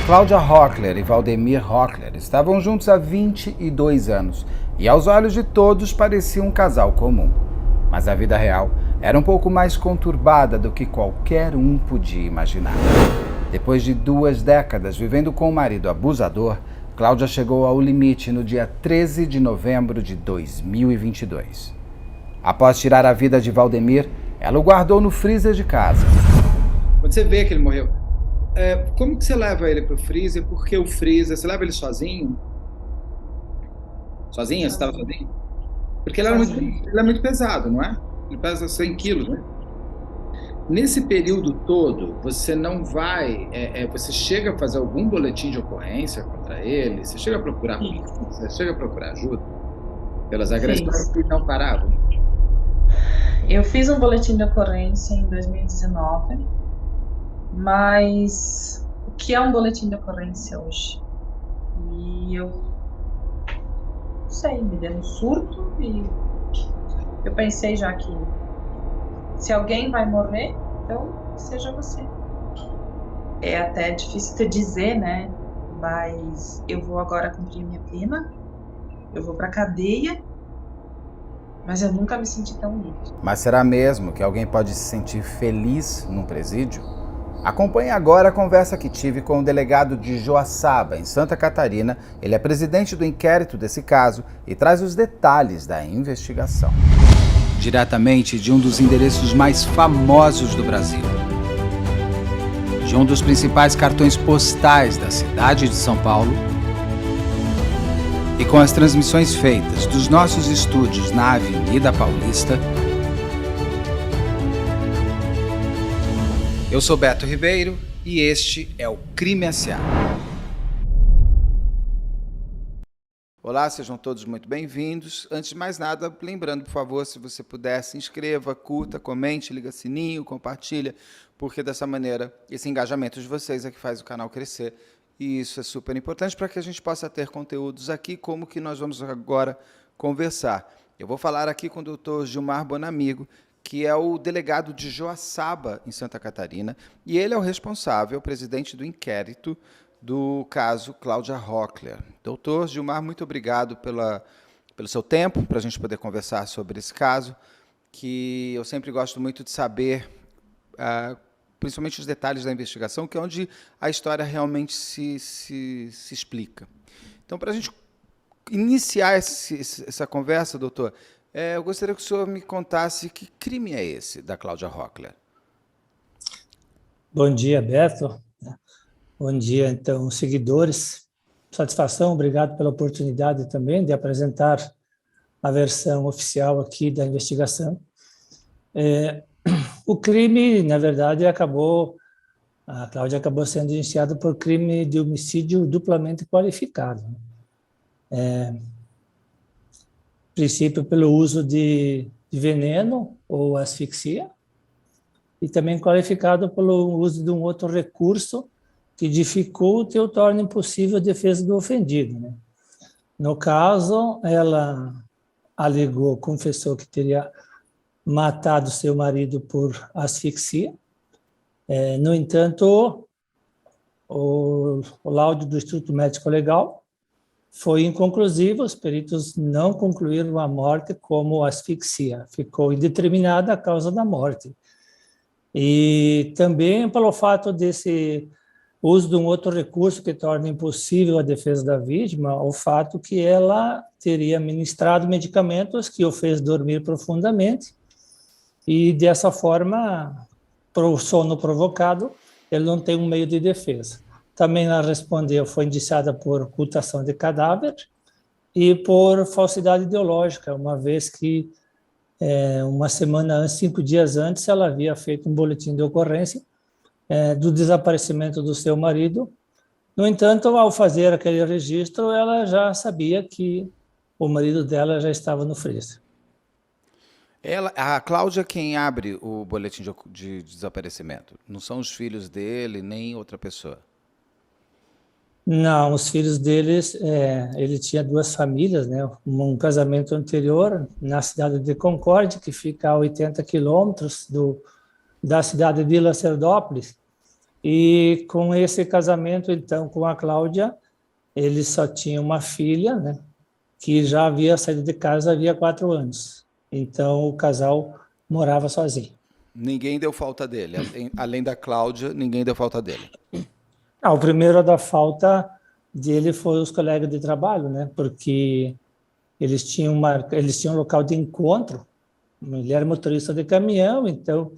Cláudia Rockler e Valdemir Rockler estavam juntos há 22 anos e, aos olhos de todos, pareciam um casal comum. Mas a vida real era um pouco mais conturbada do que qualquer um podia imaginar. Depois de 2 décadas vivendo com o marido abusador, Cláudia chegou ao limite no dia 13 de novembro de 2022. Após tirar a vida de Valdemir, ela o guardou no freezer de casa. Quando você vê que ele morreu, como que você leva ele pro freezer? Por que o freezer? Você leva ele sozinho? Sozinha? Você estava sozinho? Porque ele é muito pesado, não é? Ele pesa 100 quilos, né? Nesse período todo, você não vai... você chega a fazer algum boletim de ocorrência contra ele? Você chega a procurar polícia? Você chega a procurar ajuda? Pelas agressões que não paravam? Eu fiz um boletim de ocorrência em 2019, mas o que é um boletim de ocorrência hoje? E eu não sei, me deu um surto e eu pensei já que se alguém vai morrer, então seja você. É até difícil de dizer, né? Mas eu vou agora cumprir minha pena, eu vou pra cadeia, mas eu nunca me senti tão livre. Mas será mesmo que alguém pode se sentir feliz num presídio? Acompanhe agora a conversa que tive com o delegado de Joaçaba, em Santa Catarina. Ele é presidente do inquérito desse caso e traz os detalhes da investigação. Diretamente de um dos endereços mais famosos do Brasil. De um dos principais cartões postais da cidade de São Paulo. E com as transmissões feitas dos nossos estúdios na Avenida Paulista, eu sou Beto Ribeiro e este é o Crime S.A. Olá, sejam todos muito bem-vindos. Antes de mais nada, lembrando, por favor, se você puder, se inscreva, curta, comente, liga sininho, compartilha, porque dessa maneira, esse engajamento de vocês é que faz o canal crescer. E isso é super importante para que a gente possa ter conteúdos aqui, como que nós vamos agora conversar. Eu vou falar aqui com o doutor Gilmar Bonamigo, que é o delegado de Joaçaba, em Santa Catarina, e ele é o responsável, presidente do inquérito do caso Cláudia Rockler. Doutor Gilmar, muito obrigado pelo seu tempo, para a gente poder conversar sobre esse caso, que eu sempre gosto muito de saber, principalmente os detalhes da investigação, que é onde a história realmente se explica. Então, para a gente iniciar essa conversa, doutor, eu gostaria que o senhor me contasse que crime é esse da Cláudia Rockler. Bom dia, Beto. Bom dia, então, seguidores. Satisfação, obrigado pela oportunidade também de apresentar a versão oficial aqui da investigação. O crime, na verdade, a Cláudia acabou sendo iniciada por crime de homicídio duplamente qualificado. Princípio pelo uso de veneno ou asfixia, e também qualificado pelo uso de um outro recurso que dificulta ou torna impossível a defesa do ofendido, né? No caso, ela confessou que teria matado seu marido por asfixia. No entanto, o laudo do Instituto Médico Legal foi inconclusivo, os peritos não concluíram a morte como asfixia, ficou indeterminada a causa da morte. E também pelo fato desse uso de um outro recurso que torna impossível a defesa da vítima, o fato que ela teria ministrado medicamentos que o fez dormir profundamente, e dessa forma, por sono provocado, ele não tem um meio de defesa. Também ela respondeu, foi indiciada por ocultação de cadáver e por falsidade ideológica, uma vez que 5 dias antes ela havia feito um boletim de ocorrência do desaparecimento do seu marido. No entanto, ao fazer aquele registro, ela já sabia que o marido dela já estava no freezer. A Cláudia quem abre o boletim de desaparecimento? Não são os filhos dele, nem outra pessoa? Não, os filhos deles, ele tinha 2 famílias, né? Um casamento anterior na cidade de Concórdia, que fica a 80 quilômetros da cidade de Lacerdópolis, E com esse casamento, então, com a Cláudia, ele só tinha uma filha, né, que já havia saído de casa havia 4 anos. Então, o casal morava sozinho. Ninguém deu falta dele. Além da Cláudia, ninguém deu falta dele. O primeiro a dar falta dele foi os colegas de trabalho, né? Porque eles tinham um local de encontro. Ele era motorista de caminhão, então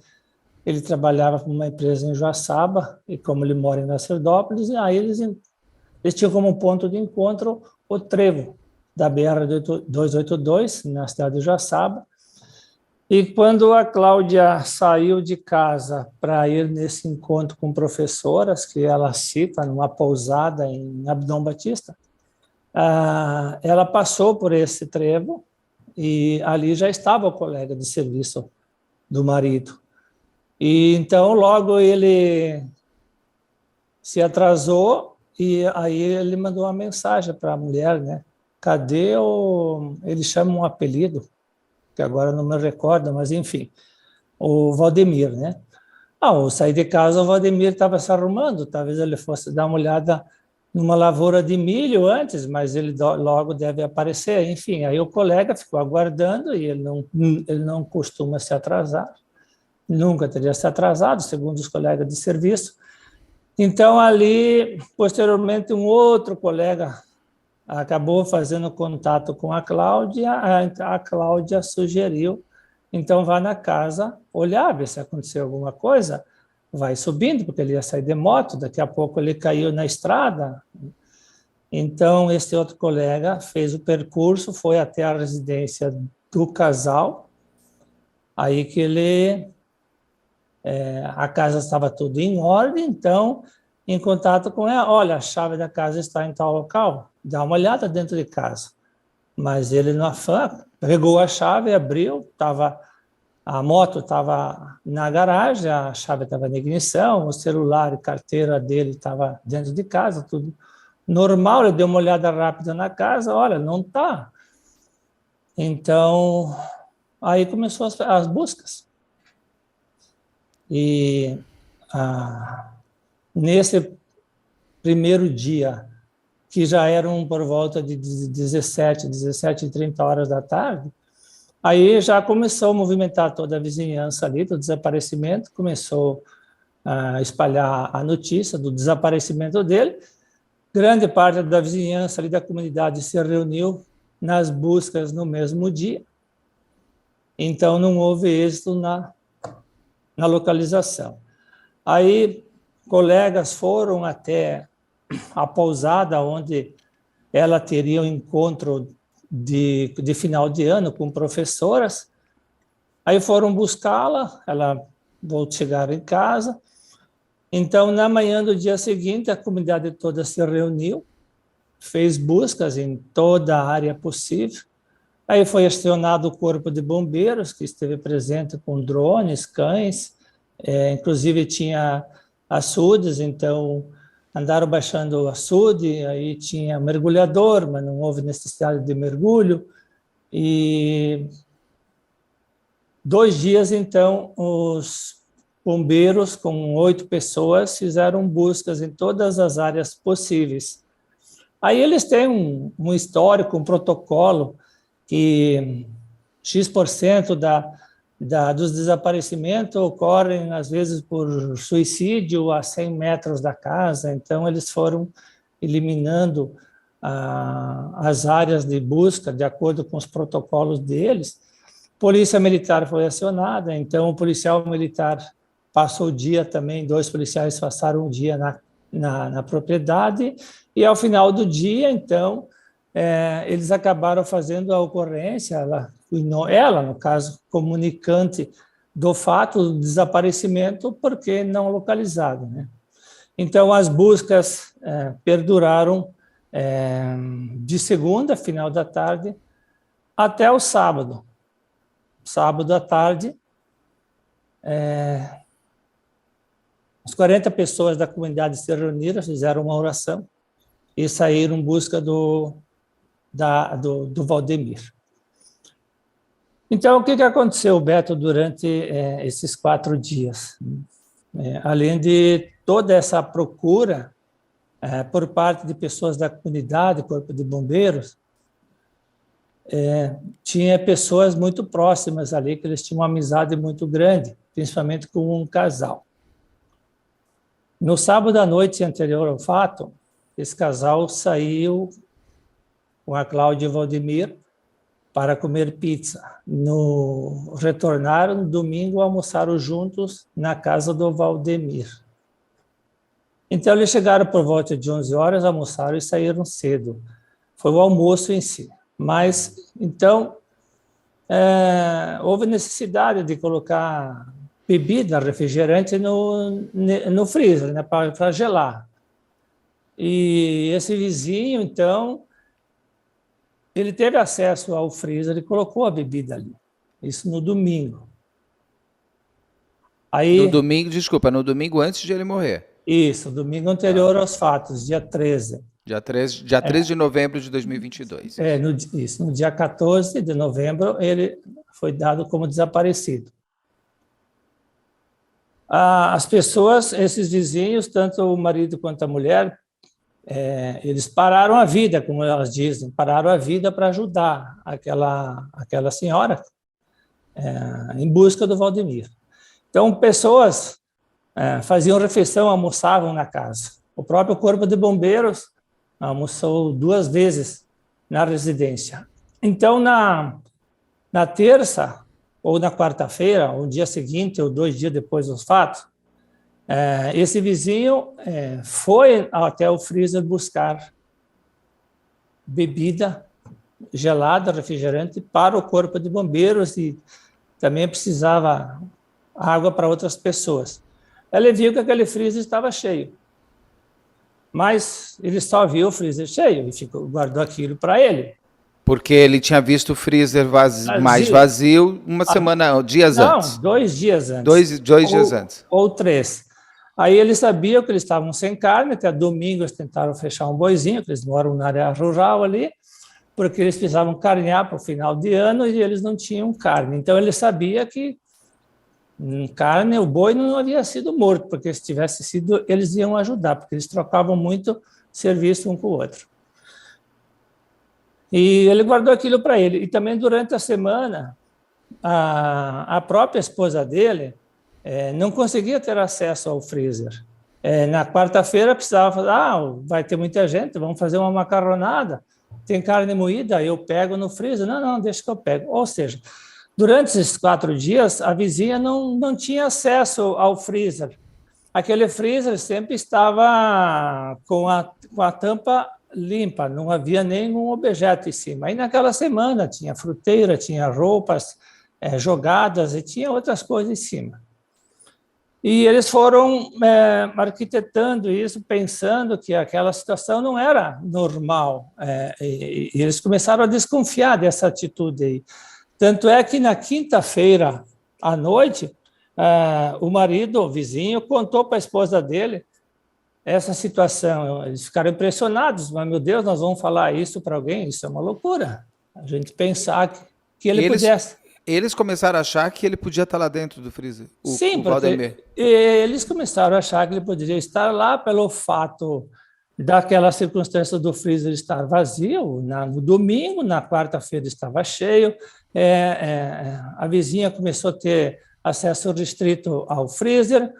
ele trabalhava para uma empresa em Joaçaba, e como ele mora em Lacerdópolis, aí eles tinham como ponto de encontro o trevo da BR-282, na cidade de Joaçaba. E quando a Cláudia saiu de casa para ir nesse encontro com professoras, que ela cita numa pousada em Abdom Batista, ela passou por esse trevo e ali já estava o colega de serviço do marido. E então logo ele se atrasou e aí ele mandou uma mensagem para a mulher, né? Cadê o... Ele chama um apelido, que agora não me recordo, mas enfim, o Valdemir, né? Ao sair de casa, o Valdemir estava se arrumando, talvez ele fosse dar uma olhada numa lavoura de milho antes, mas ele logo deve aparecer, enfim. Aí o colega ficou aguardando e ele não costuma se atrasar, nunca teria se atrasado, segundo os colegas de serviço. Então, ali, posteriormente, um outro colega acabou fazendo contato com a Cláudia, a Cláudia sugeriu, então vá na casa olhar, ver se aconteceu alguma coisa, vai subindo, porque ele ia sair de moto, daqui a pouco ele caiu na estrada. Então, esse outro colega fez o percurso, foi até a residência do casal, aí que a casa estava tudo em ordem, então, em contato com ela, olha, a chave da casa está em tal local, dá uma olhada dentro de casa. Mas ele, no afã, pegou a chave, abriu, a moto estava na garagem, a chave estava na ignição, o celular e carteira dele estava dentro de casa, tudo normal. Ele deu uma olhada rápida na casa, olha, não está. Então, aí começou as buscas. E nesse primeiro dia, que já eram por volta de 17h30 horas da tarde, aí já começou a movimentar toda a vizinhança ali do desaparecimento, começou a espalhar a notícia do desaparecimento dele. Grande parte da vizinhança ali da comunidade se reuniu nas buscas no mesmo dia, então não houve êxito na localização. Aí colegas foram até a pousada onde ela teria um encontro de final de ano com professoras. Aí foram buscá-la, ela voltou a chegar em casa. Então, na manhã do dia seguinte, a comunidade toda se reuniu, fez buscas em toda a área possível. Aí foi acionado o corpo de bombeiros, que esteve presente com drones, cães, inclusive tinha açudes, então andaram baixando o açude, aí tinha mergulhador, mas não houve necessidade de mergulho. E 2 dias, então, os bombeiros, com 8 pessoas, fizeram buscas em todas as áreas possíveis. Aí eles têm um histórico, um protocolo, que X% dos desaparecimentos ocorrem, às vezes, por suicídio a 100 metros da casa. Então, eles foram eliminando as áreas de busca de acordo com os protocolos deles. Polícia Militar foi acionada, então o policial militar passou o dia também, 2 policiais passaram o dia na propriedade, e ao final do dia, então, eles acabaram fazendo a ocorrência, ela, no caso, comunicante do fato do desaparecimento, porque não localizado, né? Então, as buscas perduraram de segunda, final da tarde, até o sábado. Sábado à tarde, as 40 pessoas da comunidade se reuniram, fizeram uma oração e saíram em busca do Valdemir. Então, o que aconteceu, Beto, durante esses 4 dias? Além de toda essa procura por parte de pessoas da comunidade, Corpo de Bombeiros, tinha pessoas muito próximas ali, que eles tinham uma amizade muito grande, principalmente com um casal. No sábado à noite anterior ao fato, esse casal saiu com a Cláudia e o Valdemir para comer pizza. Retornaram no domingo, almoçaram juntos na casa do Valdemir. Então, eles chegaram por volta de 11 horas, almoçaram e saíram cedo. Foi o almoço em si. Mas, então, houve necessidade de colocar bebida, refrigerante no freezer, né, para gelar. E esse vizinho, então, ele teve acesso ao freezer e colocou a bebida ali. Isso no domingo. Aí, No domingo, desculpa, no domingo antes de ele morrer. Isso, domingo anterior aos fatos, dia 13. Dia 13 de novembro de 2022. No dia 14 de novembro, ele foi dado como desaparecido. As pessoas, esses vizinhos, tanto o marido quanto a mulher, eles pararam a vida, como elas dizem, pararam a vida para ajudar aquela senhora em busca do Valdemir. Então, pessoas faziam refeição, almoçavam na casa. O próprio Corpo de Bombeiros almoçou 2 vezes na residência. Então, na terça ou na quarta-feira, ou no dia seguinte, ou 2 dias depois dos fatos, esse vizinho foi até o freezer buscar bebida gelada, refrigerante, para o Corpo de Bombeiros e também precisava água para outras pessoas. Ele viu que aquele freezer estava cheio, mas ele só viu o freezer cheio e guardou aquilo para ele. Porque ele tinha visto o freezer mais vazio dias antes. Não, 2 dias antes. Dois dias antes. Ou 3. Aí eles sabiam que eles estavam sem carne, até domingo eles tentaram fechar um boizinho, que eles moram na área rural ali, porque eles precisavam carnear para o final de ano e eles não tinham carne. Então ele sabia que carne, o boi não havia sido morto, porque se tivesse sido, eles iam ajudar, porque eles trocavam muito serviço um com o outro. E ele guardou aquilo para ele. E também durante a semana, a própria esposa dele não conseguia ter acesso ao freezer. Na quarta-feira precisava falar, vai ter muita gente, vamos fazer uma macarronada, tem carne moída, eu pego no freezer. Não, deixa que eu pego. Ou seja, durante esses 4 dias, a vizinha não tinha acesso ao freezer. Aquele freezer sempre estava com a tampa limpa, não havia nenhum objeto em cima. Aí naquela semana tinha fruteira, tinha roupas jogadas e tinha outras coisas em cima. E eles foram arquitetando isso, pensando que aquela situação não era normal. E eles começaram a desconfiar dessa atitude aí. Tanto é que na quinta-feira à noite, o marido, o vizinho, contou para a esposa dele essa situação. Eles ficaram impressionados, mas, meu Deus, nós vamos falar isso para alguém? Isso é uma loucura. A gente pensar que ele pudesse... Eles começaram a achar que ele podia estar lá dentro do freezer, Sim, porque eles começaram a achar que ele poderia estar lá pelo fato daquela circunstância do freezer estar vazio. No domingo, na quarta-feira estava cheio, a vizinha começou a ter acesso restrito ao freezer,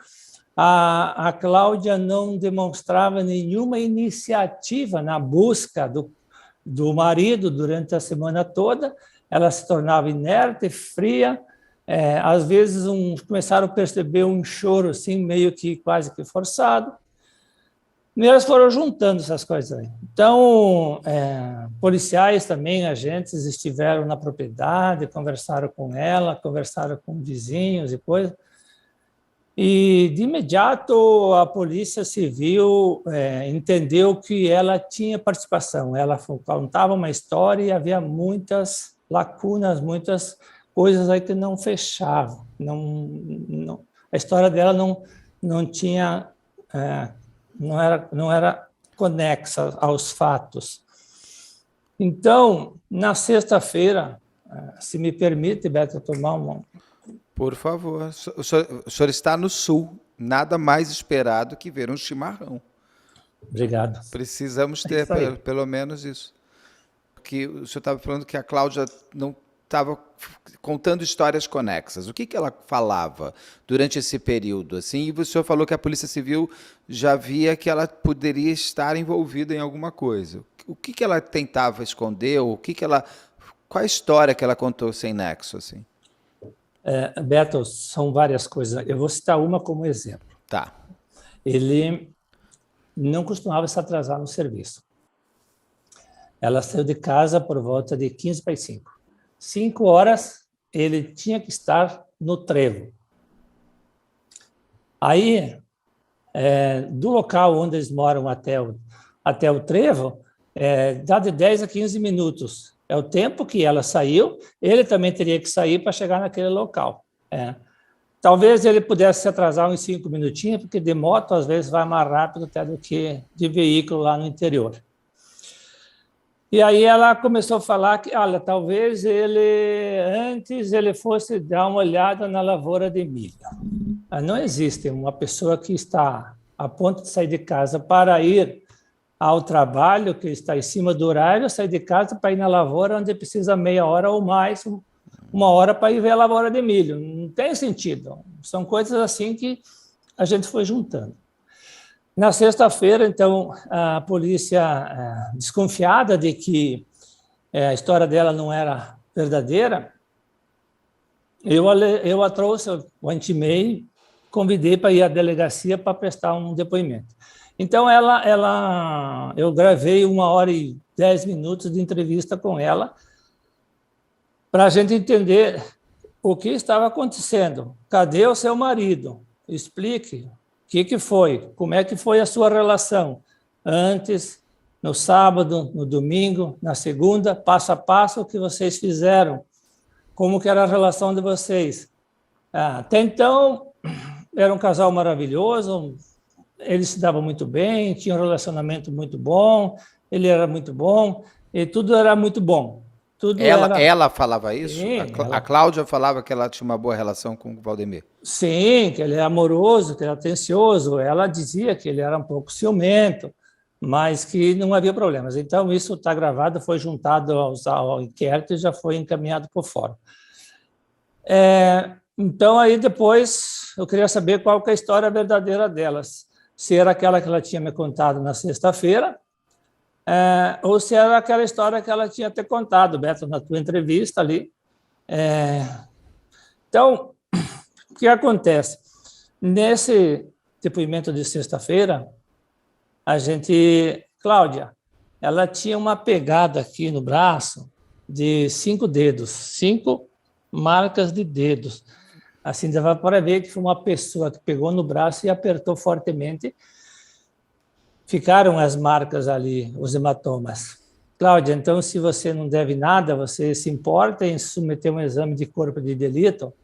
a Cláudia não demonstrava nenhuma iniciativa na busca do marido durante a semana toda, ela se tornava inerte, fria, às vezes começaram a perceber um choro assim, meio que quase que forçado, e elas foram juntando essas coisas aí. Então, policiais também, agentes, estiveram na propriedade, conversaram com ela, conversaram com vizinhos e coisas, e de imediato a Polícia Civil entendeu que ela tinha participação, ela contava uma história e havia muitas lacunas, muitas coisas aí que não fechavam. A história dela não tinha, não era conexa aos fatos. Então, na sexta-feira, se me permite, Beto, tomar uma... Por favor. O senhor está no sul. nada mais esperado que ver um chimarrão. Obrigado. Precisamos ter pelo menos isso. Porque o senhor estava falando que a Cláudia não estava contando histórias conexas. O que ela falava durante esse período? Assim, e o senhor falou que a Polícia Civil já via que ela poderia estar envolvida em alguma coisa. O que ela tentava esconder? Qual a história que ela contou sem nexo? Assim? Beto, são várias coisas. Eu vou citar uma como exemplo. Tá. Ele não costumava se atrasar no serviço. Ela saiu de casa por volta de 15 para as 5. 5 horas, ele tinha que estar no trevo. Aí, do local onde eles moram até o trevo, dá de 10 a 15 minutos. É o tempo que ela saiu, ele também teria que sair para chegar naquele local. Talvez ele pudesse se atrasar uns 5 minutinhos, porque de moto, às vezes, vai mais rápido até do que de veículo lá no interior. E aí ela começou a falar que, olha, talvez antes ele fosse dar uma olhada na lavoura de milho. Não existe uma pessoa que está a ponto de sair de casa para ir ao trabalho, que está em cima do horário, sair de casa para ir na lavoura, onde precisa meia hora ou mais, 1 hora para ir ver a lavoura de milho. Não tem sentido. São coisas assim que a gente foi juntando. Na sexta-feira, então, a polícia, desconfiada de que a história dela não era verdadeira, eu a trouxe, eu intimei, convidei para ir à delegacia para prestar um depoimento. Então, eu gravei 1h10 de entrevista com ela, para a gente entender o que estava acontecendo. Cadê o seu marido? Explique. O que foi? Como é que foi a sua relação? Antes, no sábado, no domingo, na segunda, passo a passo, o que vocês fizeram? Como que era a relação de vocês? Até então, era um casal maravilhoso, eles se davam muito bem, tinham um relacionamento muito bom, ele era muito bom, e tudo era muito bom. Ela falava isso? Sim, a Cláudia falava que ela tinha uma boa relação com o Valdemir? Sim, que ele é amoroso, que ele é atencioso. Ela dizia que ele era um pouco ciumento, mas que não havia problemas. Então, isso está gravado, foi juntado ao inquérito e já foi encaminhado por fora. Então, aí depois, eu queria saber qual que é a história verdadeira delas. Se era aquela que ela tinha me contado na sexta-feira, ou se era aquela história que ela tinha te contado, Beto, na tua entrevista ali. Então, o que acontece? Nesse depoimento de sexta-feira, Cláudia, ela tinha uma pegada aqui no braço de 5 dedos, 5 marcas de dedos. Assim, dava para ver que foi uma pessoa que pegou no braço e apertou fortemente. Ficaram as marcas ali, os hematomas. Cláudia, então, se você não deve nada, você se importa em submeter um exame de corpo de delito,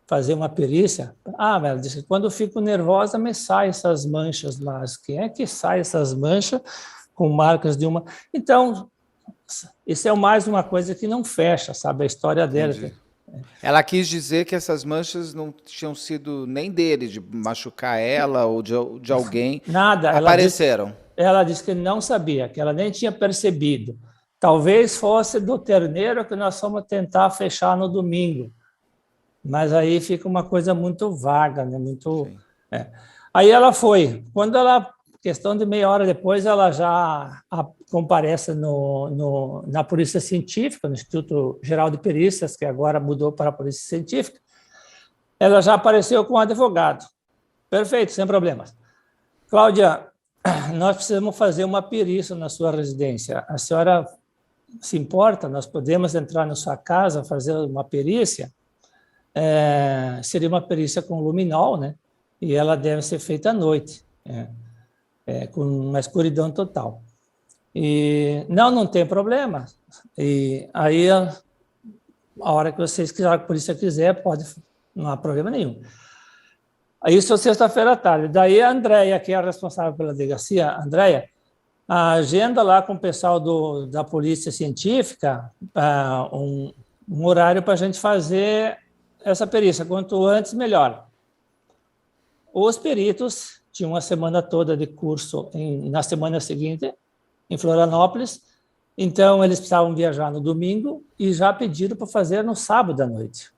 fazer uma perícia? Ela disse, quando eu fico nervosa, me saem essas manchas lá. Quem é que sai essas manchas com marcas de uma... Então, isso é mais uma coisa que não fecha, sabe, a história dela. Entendi. Ela quis dizer que essas manchas não tinham sido nem dele, de machucar ela ou de alguém. Nada. Apareceram. Ela disse que não sabia, que ela nem tinha percebido. Talvez fosse do terneiro que nós fomos tentar fechar no domingo. Mas aí fica uma coisa muito vaga, né? Muito. Aí ela foi. Quando ela, questão de meia hora depois, ela já comparece na Polícia Científica, no Instituto Geral de Perícias, que agora mudou para a Polícia Científica. Ela já apareceu com um advogado. Perfeito, sem problemas. Cláudia, nós precisamos fazer uma perícia na sua residência. A senhora se importa? Nós podemos entrar na sua casa, fazer uma perícia? Seria uma perícia com luminol, né? E ela deve ser feita à noite, com uma escuridão total. E não tem problema. E aí, a hora que vocês quiserem, a polícia quiser, pode, não há problema nenhum. Isso é sexta-feira à tarde. Daí a Andréia, que é a responsável pela delegacia, Andréia, a agenda lá com o pessoal da Polícia Científica um horário para a gente fazer essa perícia. Quanto antes, melhor. os peritos tinham uma semana toda de curso na semana seguinte, em Florianópolis, então eles precisavam viajar no domingo e já pediram para fazer no sábado à noite.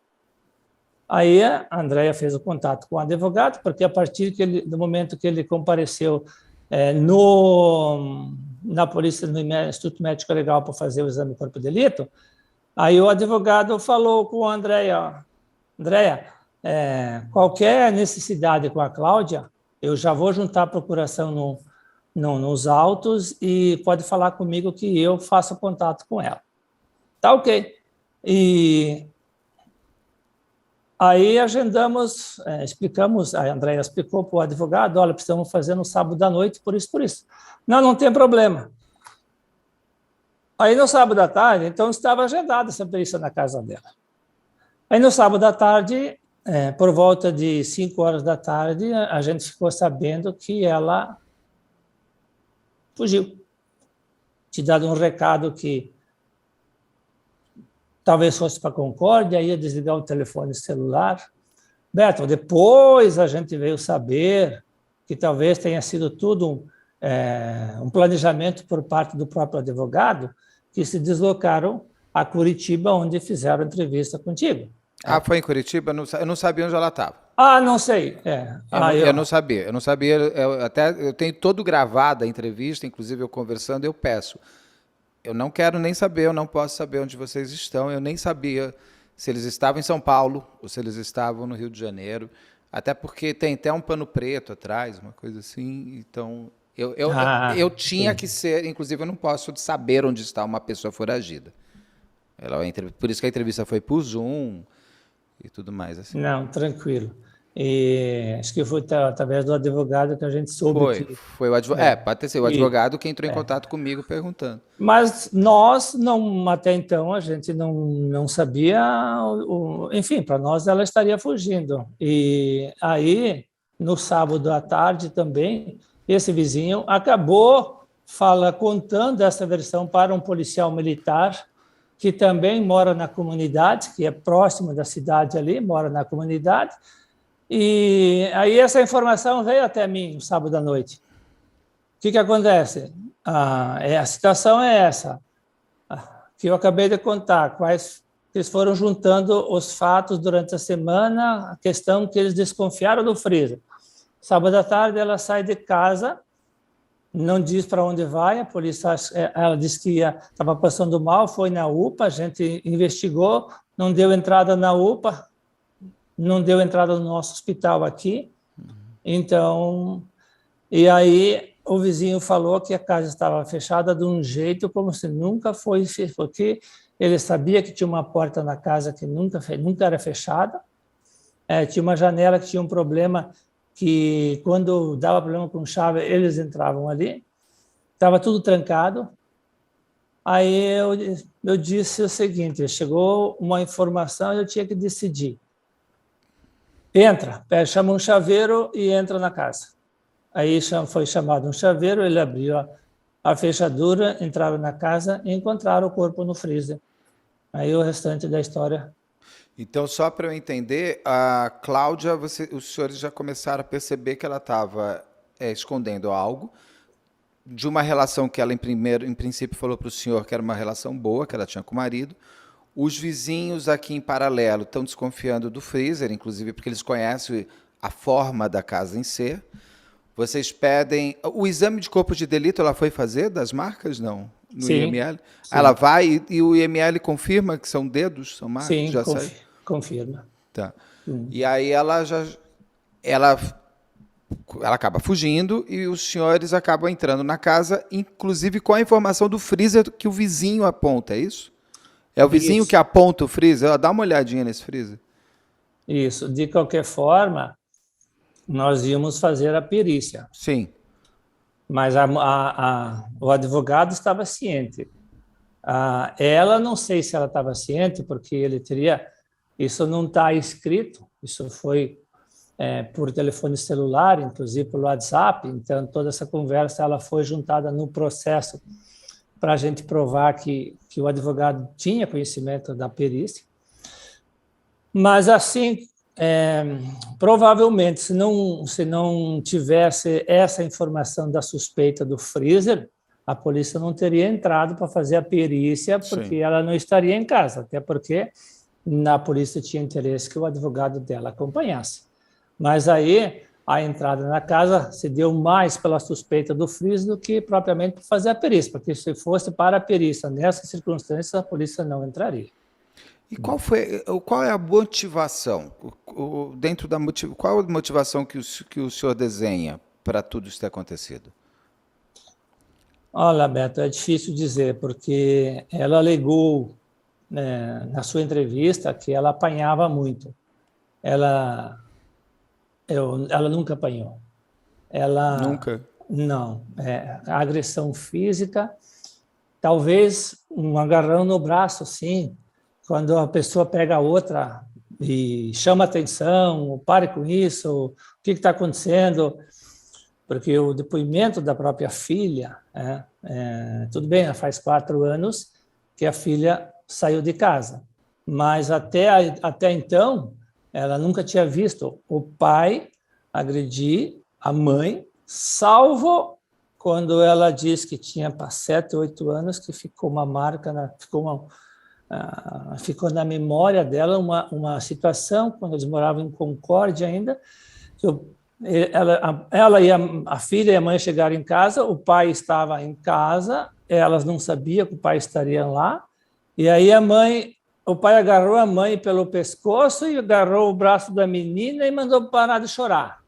Aí a Andrea fez o contato com o advogado, porque a partir do momento que ele compareceu na polícia, no Instituto Médico Legal para fazer o exame do corpo de delito, aí o advogado falou com a Andrea, qualquer necessidade com a Cláudia, eu já vou juntar a procuração nos autos e pode falar comigo que eu faço contato com ela. Tá ok. E aí agendamos, explicamos, a Andrea explicou para o advogado, olha, precisamos fazer no sábado à noite, por isso. Não tem problema. Aí no sábado à tarde, então estava agendada essa perícia na casa dela. Aí no sábado à tarde, por volta de 5 horas da tarde, a gente ficou sabendo que ela fugiu. Te dado um recado que talvez fosse para a Concórdia, ia desligar o telefone celular. Beto, depois a gente veio saber que talvez tenha sido tudo um planejamento por parte do próprio advogado, que se deslocaram a Curitiba, onde fizeram entrevista contigo. Ah, foi em Curitiba? Eu não sabia onde ela estava. Ah, não sei. Eu não sabia. Eu tenho todo gravado a entrevista, inclusive eu conversando, eu peço. Eu não quero nem saber, eu não posso saber onde vocês estão. Eu nem sabia se eles estavam em São Paulo ou se eles estavam no Rio de Janeiro. Até porque tem até um pano preto atrás, uma coisa assim. Então, eu tinha que ser... Inclusive, eu não posso saber onde está uma pessoa foragida. Por isso que a entrevista foi por Zoom e tudo mais. Assim. Não, tranquilo. E acho que foi através do advogado que a gente soube. Foi o advogado. Pode ter sido o advogado que entrou em contato comigo perguntando. Mas nós, até então, a gente não sabia. Enfim, para nós ela estaria fugindo. E aí, no sábado à tarde também, esse vizinho acabou contando essa versão para um policial militar que também mora na comunidade, que é próximo da cidade ali, mora na comunidade. E aí essa informação veio até mim no sábado à noite. O que acontece? A situação é essa, que eu acabei de contar, eles foram juntando os fatos durante a semana, a questão que eles desconfiaram do freezer. Sábado à tarde ela sai de casa, não diz para onde vai, a polícia, ela disse que estava passando mal, foi na UPA, a gente investigou, não deu entrada na UPA, não deu entrada no nosso hospital aqui. Então, e aí o vizinho falou que a casa estava fechada de um jeito como se nunca foi, porque ele sabia que tinha uma porta na casa que nunca era fechada, tinha uma janela que tinha um problema, que quando dava problema com chave, eles entravam ali, estava tudo trancado. Aí eu disse o seguinte, chegou uma informação e eu tinha que decidir. Chama um chaveiro e entra na casa. Aí foi chamado um chaveiro, ele abriu a fechadura, entraram na casa e encontraram o corpo no freezer. Aí o restante da história... Então, só para eu entender, a Cláudia, os senhores já começaram a perceber que ela estava escondendo algo de uma relação que ela, em princípio, falou para o senhor que era uma relação boa, que ela tinha com o marido. Os vizinhos aqui em paralelo estão desconfiando do freezer, inclusive porque eles conhecem a forma da casa em si. Vocês pedem... O exame de corpo de delito ela foi fazer das marcas, não? No Sim, IML? sim. Ela vai e o IML confirma que são dedos, são marcas? Sim, já sai? confirma. Tá. E aí ela acaba fugindo e os senhores acabam entrando na casa, inclusive com a informação do freezer que o vizinho aponta, é isso? É o vizinho que aponta o freezer? Dá uma olhadinha nesse freezer. Isso. De qualquer forma, nós íamos fazer a perícia. Sim. Mas o advogado estava ciente. Ela, não sei se ela estava ciente, porque ele teria... Isso não está escrito, isso foi por telefone celular, inclusive pelo WhatsApp, então toda essa conversa ela foi juntada no processo para a gente provar que o advogado tinha conhecimento da perícia. Mas assim, provavelmente, se não tivesse essa informação da suspeita do freezer, a polícia não teria entrado para fazer a perícia, porque Sim. ela não estaria em casa, até porque a polícia tinha interesse que o advogado dela acompanhasse. Mas aí a entrada na casa se deu mais pela suspeita do freezer do que propriamente para fazer a perícia, porque se fosse para a perícia nessas circunstâncias, a polícia não entraria. E qual é a motivação? Qual a motivação que o senhor desenha para tudo isso ter acontecido? Olha, Beto, é difícil dizer, porque ela alegou, na sua entrevista, que ela apanhava muito. Ela nunca apanhou. Nunca? Não. A agressão física, talvez um agarrão no braço, sim, quando a pessoa pega a outra e chama atenção, pare com isso, o que está acontecendo? Porque o depoimento da própria filha, tudo bem, ela faz 4 anos que a filha saiu de casa, mas até então ela nunca tinha visto o pai agredir a mãe, salvo quando ela diz que tinha 7, 8 anos, que ficou uma marca, ficou na memória dela uma situação, quando eles moravam em Concórdia ainda, que ela e a filha e a mãe chegaram em casa, o pai estava em casa, elas não sabiam que o pai estaria lá, e aí o pai agarrou a mãe pelo pescoço e agarrou o braço da menina e mandou parar de chorar.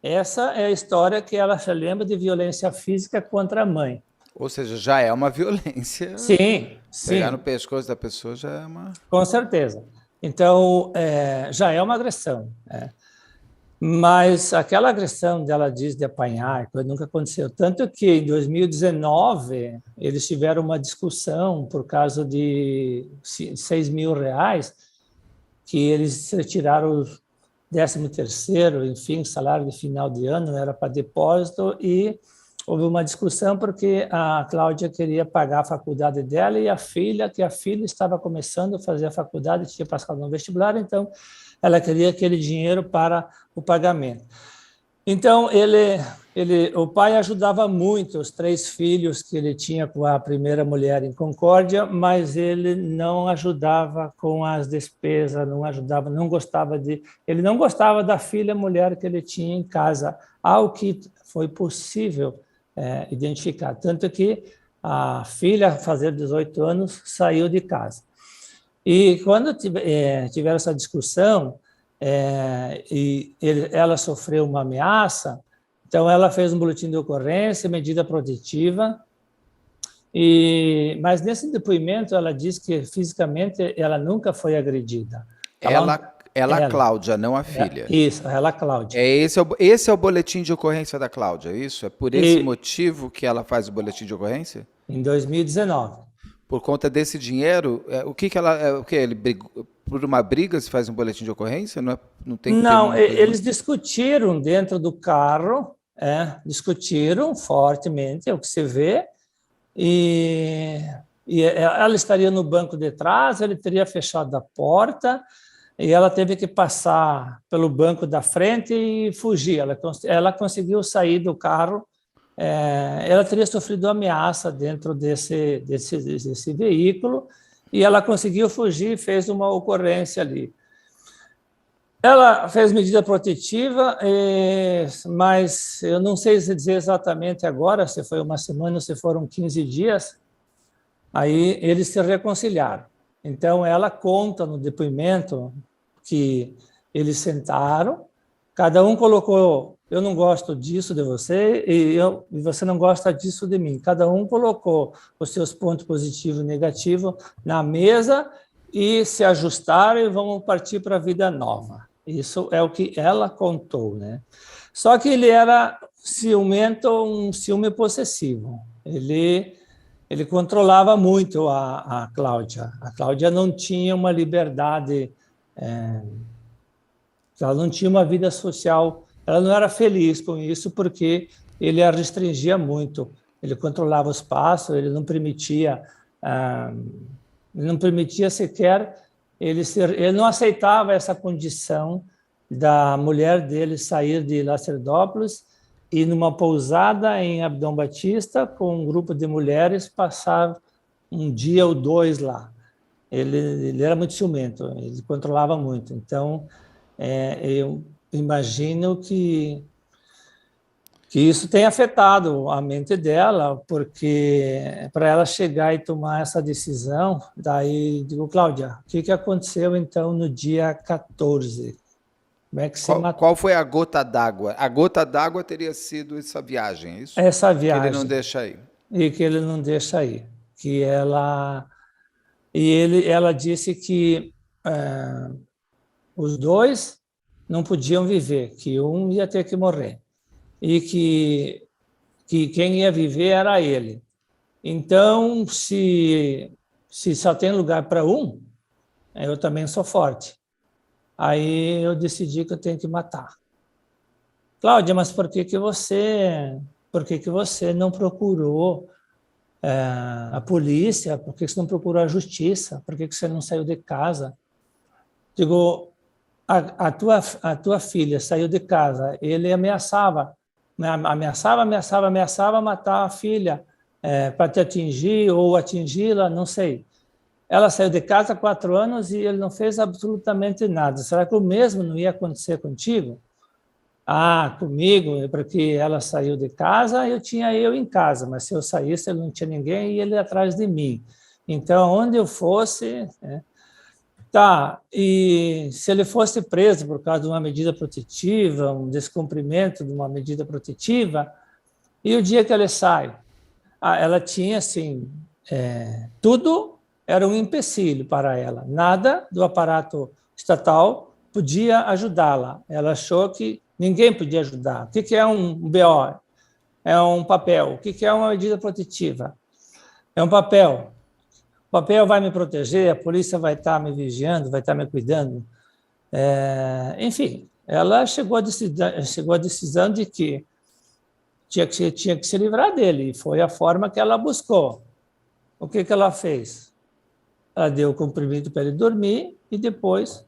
Essa é a história que ela se lembra de violência física contra a mãe. Ou seja, já é uma violência. Sim, sim. Pegar no pescoço da pessoa já é uma... Com certeza. Então, já é uma agressão. Mas aquela agressão dela diz de apanhar, nunca aconteceu. Tanto que, em 2019, eles tiveram uma discussão por causa de R$6.000, que eles retiraram o 13º, enfim, salário de final de ano, era para depósito, e houve uma discussão porque a Cláudia queria pagar a faculdade dela e a filha estava começando a fazer a faculdade, tinha passado no vestibular, então ela queria aquele dinheiro para o pagamento. Então, o pai ajudava muito os 3 filhos que ele tinha com a primeira mulher em Concórdia, mas ele não ajudava com as despesas, ele não gostava da filha mulher que ele tinha em casa, ao que foi possível identificar. Tanto que a filha, a fazer 18 anos, saiu de casa. E quando tiveram essa discussão, ela sofreu uma ameaça, então ela fez um boletim de ocorrência, medida protetiva, mas nesse depoimento ela diz que fisicamente ela nunca foi agredida. Ela, Cláudia, não a filha. Isso, ela, Cláudia. Esse é o boletim de ocorrência da Cláudia, é isso? É por esse motivo que ela faz o boletim de ocorrência? Em 2019. Por conta desse dinheiro, ele brigou, por uma briga se faz um boletim de ocorrência? Não, eles discutiram dentro do carro, discutiram fortemente, é o que se vê, e ela estaria no banco de trás, ele teria fechado a porta, e ela teve que passar pelo banco da frente e fugir. Ela conseguiu sair do carro. Ela teria sofrido ameaça dentro desse veículo e ela conseguiu fugir e fez uma ocorrência ali. Ela fez medida protetiva, mas eu não sei dizer exatamente agora, se foi uma semana ou se foram 15 dias, aí eles se reconciliaram. Então, ela conta no depoimento que eles sentaram, cada um colocou: eu não gosto disso de você e você não gosta disso de mim. Cada um colocou os seus pontos positivos e negativos na mesa e se ajustaram e vamos partir para a vida nova. Isso é o que ela contou, né? Só que ele era ciumento, um ciúme possessivo. Ele controlava muito a Cláudia. A Cláudia não tinha uma liberdade, ela não tinha uma vida social. Ela não era feliz com isso porque ele a restringia muito. Ele controlava os passos, ele não permitia sequer ele não aceitava essa condição da mulher dele sair de Lacerdópolis e numa pousada em Abdão Batista com um grupo de mulheres passar um dia ou dois lá. Ele era muito ciumento, ele controlava muito. Então, eu imagino que isso tem afetado a mente dela, porque para ela chegar e tomar essa decisão, daí digo, Cláudia, o que aconteceu então no dia 14? Como é que você matou? Qual foi a gota d'água? A gota d'água teria sido essa viagem, é isso? Essa viagem. Que ele não deixa ir. E que ele não deixa ir. Que ela... ela disse que os dois não podiam viver, que um ia ter que morrer. E que quem ia viver era ele. Então, se só tem lugar para um, eu também sou forte. Aí eu decidi que eu tenho que matar. Cláudia, mas por que você não procurou a polícia? Por que você não procurou a justiça? Por que você não saiu de casa? Digo, a tua filha saiu de casa, ele ameaçava matar a filha para te atingir ou atingi-la, não sei. Ela saiu de casa há 4 anos e ele não fez absolutamente nada. Será que o mesmo não ia acontecer contigo? Ah, comigo, porque ela saiu de casa, eu tinha eu em casa, mas se eu saísse, ele não tinha ninguém e ele ia atrás de mim. Então, onde eu fosse... Tá, e se ele fosse preso por causa de uma medida protetiva, um descumprimento de uma medida protetiva, e o dia que ele sai? Ela tinha, assim, tudo era um empecilho para ela. Nada do aparato estatal podia ajudá-la. Ela achou que ninguém podia ajudar. O que é um BO? É um papel. O que é uma medida protetiva? É um papel. O papel vai me proteger, a polícia vai estar me vigiando, vai estar me cuidando. Enfim, ela chegou à decisão de que tinha que se livrar dele. E foi a forma que ela buscou. O que ela fez? Ela deu o comprimido para ele dormir e depois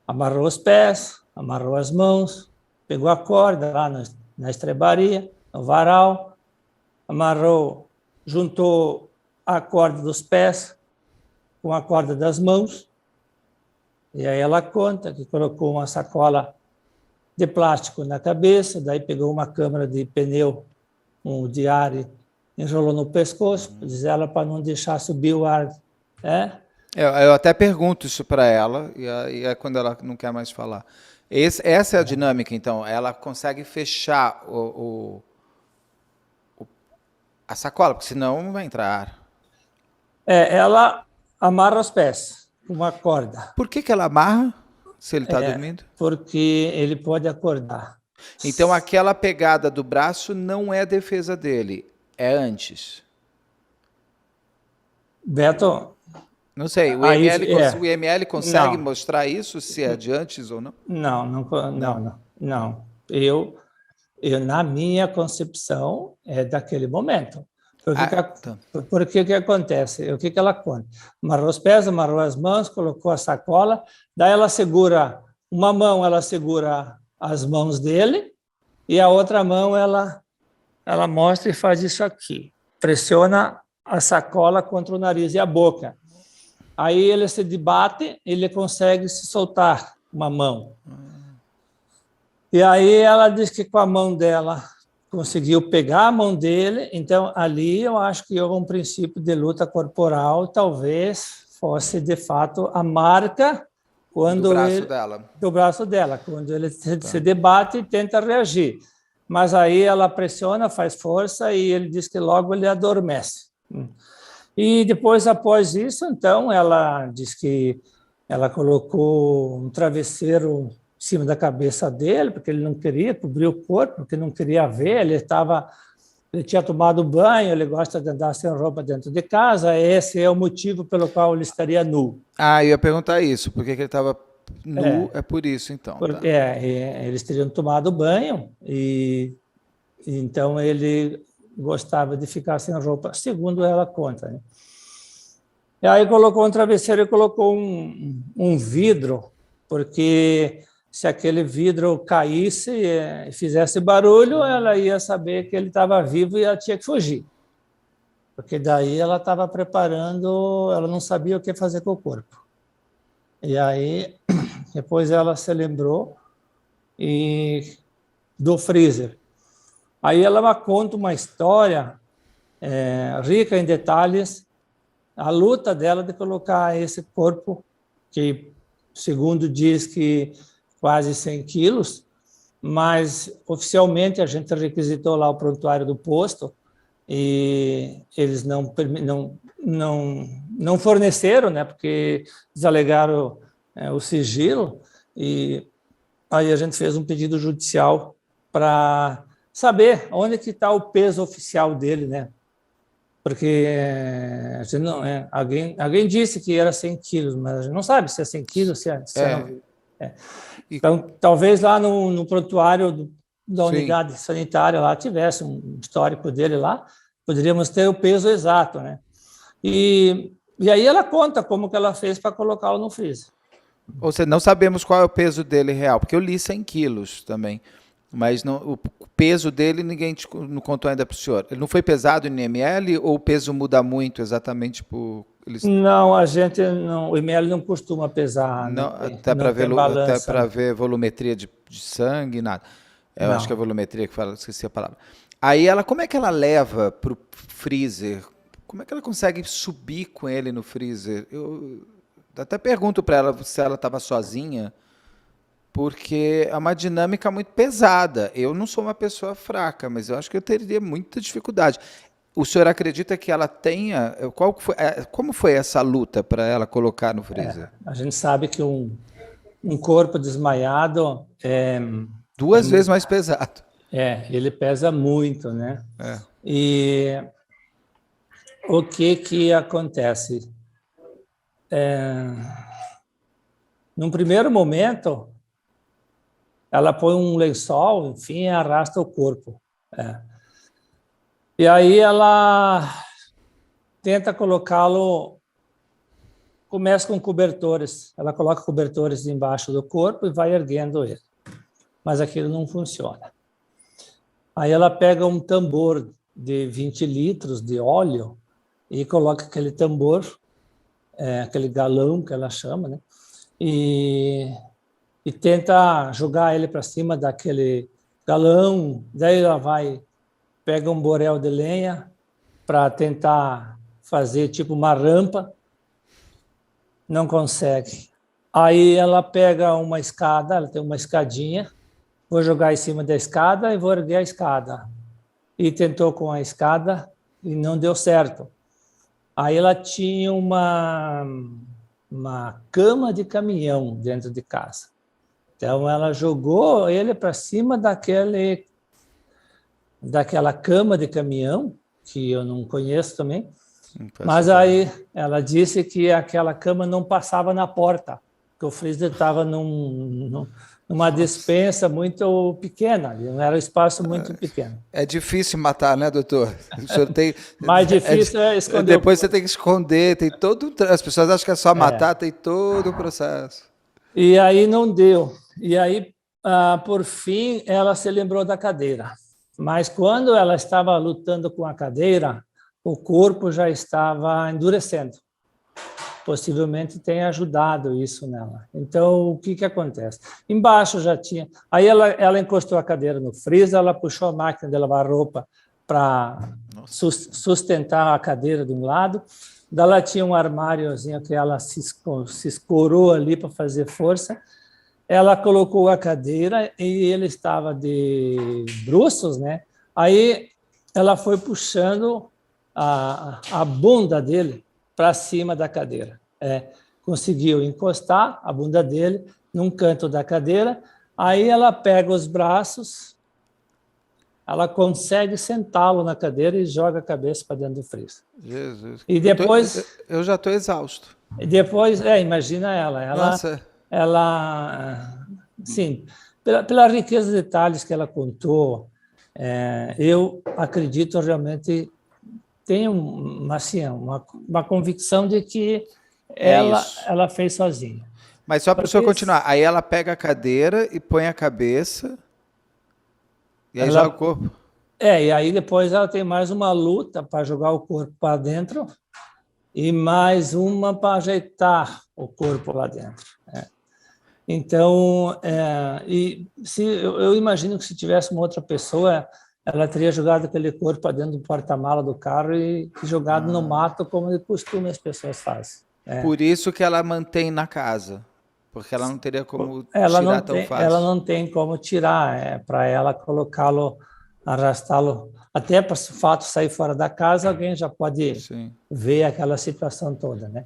amarrou os pés, amarrou as mãos, pegou a corda lá na estrebaria, no varal, amarrou, juntou a corda dos pés com a corda das mãos, e aí ela conta que colocou uma sacola de plástico na cabeça, daí pegou uma câmara de pneu, um de ar, enrolou no pescoço, diz ela, para não deixar subir o ar. Eu até pergunto isso para ela, e é quando ela não quer mais falar. Essa é a dinâmica, então. Ela consegue fechar a sacola, porque senão não vai entrar ar. Ela amarra os pés com uma corda. Por que ela amarra, se ele está dormindo? Porque ele pode acordar. Então, aquela pegada do braço não é defesa dele, é antes. Beto... Não sei, o IML consegue mostrar isso, se é de antes ou não? Não. Eu, na minha concepção, é daquele momento. Porque o que acontece? O que ela conta? Amarrou os pés, amarrou as mãos, colocou a sacola, daí ela segura, uma mão ela segura as mãos dele, e a outra mão ela mostra e faz isso aqui. Pressiona a sacola contra o nariz e a boca. Aí ele se debate, ele consegue se soltar uma mão. E aí ela diz que com a mão dela conseguiu pegar a mão dele, então ali eu acho que houve um princípio de luta corporal, talvez fosse de fato a marca do braço dela, quando ele se debate e tenta reagir. Mas aí ela pressiona, faz força e ele diz que logo ele adormece. E depois, após isso, então, ela diz que ela colocou um travesseiro em cima da cabeça dele, porque ele não queria cobrir o corpo, porque não queria ver, ele tinha tomado banho, ele gosta de andar sem roupa dentro de casa, esse é o motivo pelo qual ele estaria nu. Eu ia perguntar isso, por que ele estava nu, é por isso, então. Eles teriam tomado banho, e então ele gostava de ficar sem roupa, segundo ela conta. Né? E aí colocou um travesseiro e colocou um vidro, porque se aquele vidro caísse e fizesse barulho, ela ia saber que ele estava vivo e ela tinha que fugir. Porque daí ela estava preparando, ela não sabia o que fazer com o corpo. E aí, depois ela se lembrou do freezer. Aí ela conta uma história rica em detalhes, a luta dela de colocar esse corpo, que segundo diz que quase 100 quilos, mas oficialmente a gente requisitou lá o prontuário do posto e eles não forneceram, né, porque eles alegaram o sigilo, e aí a gente fez um pedido judicial para saber onde que está o peso oficial dele, né? Porque a gente não, alguém disse que era 100 quilos, mas a gente não sabe se é 100 quilos, se não. Então, talvez lá no prontuário da unidade sanitária lá tivesse um histórico dele lá, poderíamos ter o peso exato, né? E aí ela conta como que ela fez para colocá-lo no freezer. Ou seja, não sabemos qual é o peso dele real, porque eu li 100 quilos também, mas não, o peso dele ninguém não contou ainda para o senhor. Ele não foi pesado em ml ou o peso muda muito exatamente por... Não, a gente não, o ml não costuma pesar. Não, até para ver volumetria de sangue, nada. Eu acho que é a volumetria que fala, esqueci a palavra. Aí ela, como é que ela leva para o freezer? Como é que ela consegue subir com ele no freezer? Eu até pergunto para ela se ela estava sozinha, porque é uma dinâmica muito pesada. Eu não sou uma pessoa fraca, mas eu acho que eu teria muita dificuldade. O senhor acredita que ela tenha... como foi essa luta para ela colocar no freezer? A gente sabe que um corpo desmaiado... duas vezes mais pesado. Ele pesa muito, né? E o que acontece? Num primeiro momento, ela põe um lençol, enfim, e arrasta o corpo. E aí ela tenta colocá-lo, começa com cobertores, ela coloca cobertores embaixo do corpo e vai erguendo ele. Mas aquilo não funciona. Aí ela pega um tambor de 20 litros de óleo e coloca aquele tambor, aquele galão que ela chama, né? E tenta jogar ele para cima daquele galão. Daí ela pega um borel de lenha para tentar fazer tipo uma rampa, não consegue. Aí ela pega uma escada, ela tem uma escadinha, vou jogar em cima da escada e vou erguer a escada. E tentou com a escada e não deu certo. Aí ela tinha uma cama de caminhão dentro de casa. Então ela jogou ele para cima daquela cama de caminhão, que eu não conheço também, mas aí ela disse que aquela cama não passava na porta, que o freezer estava numa despensa muito pequena, não era um espaço muito pequeno. É difícil matar, né, doutor? O senhor tem... Mais difícil é esconder. Depois você tem que esconder, tem todo... As pessoas acham que é só matar, tem todo o processo. E aí não deu. E aí, por fim, ela se lembrou da cadeira. Mas quando ela estava lutando com a cadeira, o corpo já estava endurecendo. Possivelmente tenha ajudado isso nela. Então, o que acontece? Embaixo já tinha... Aí ela encostou a cadeira no freezer, ela puxou a máquina de lavar roupa para sustentar a cadeira de um lado. Daí ela tinha um armáriozinho que ela se escorou ali para fazer força. Ela colocou a cadeira e ele estava de bruços, né? Aí ela foi puxando a bunda dele para cima da cadeira. Conseguiu encostar a bunda dele num canto da cadeira, aí ela pega os braços, ela consegue sentá-lo na cadeira e joga a cabeça para dentro do freezer. Jesus. E depois... Eu já estou exausto. E depois, imagina ela. Nossa. Ela, sim, pela riqueza de detalhes que ela contou, eu acredito realmente tem uma convicção de que ela fez sozinha. Mas só para o senhor continuar, aí ela pega a cadeira e põe a cabeça, e aí joga o corpo. E aí depois ela tem mais uma luta para jogar o corpo para dentro e mais uma para ajeitar o corpo lá dentro. Então, eu imagino que se tivesse uma outra pessoa, ela teria jogado aquele corpo para dentro do porta-mala do carro e jogado no mato, como de costume as pessoas fazem. Por isso que ela mantém na casa, porque ela não teria como tirar tão fácil. Ela não tem como tirar, para ela colocá-lo, arrastá-lo, até para o fato de sair fora da casa, alguém já pode ver aquela situação toda, né?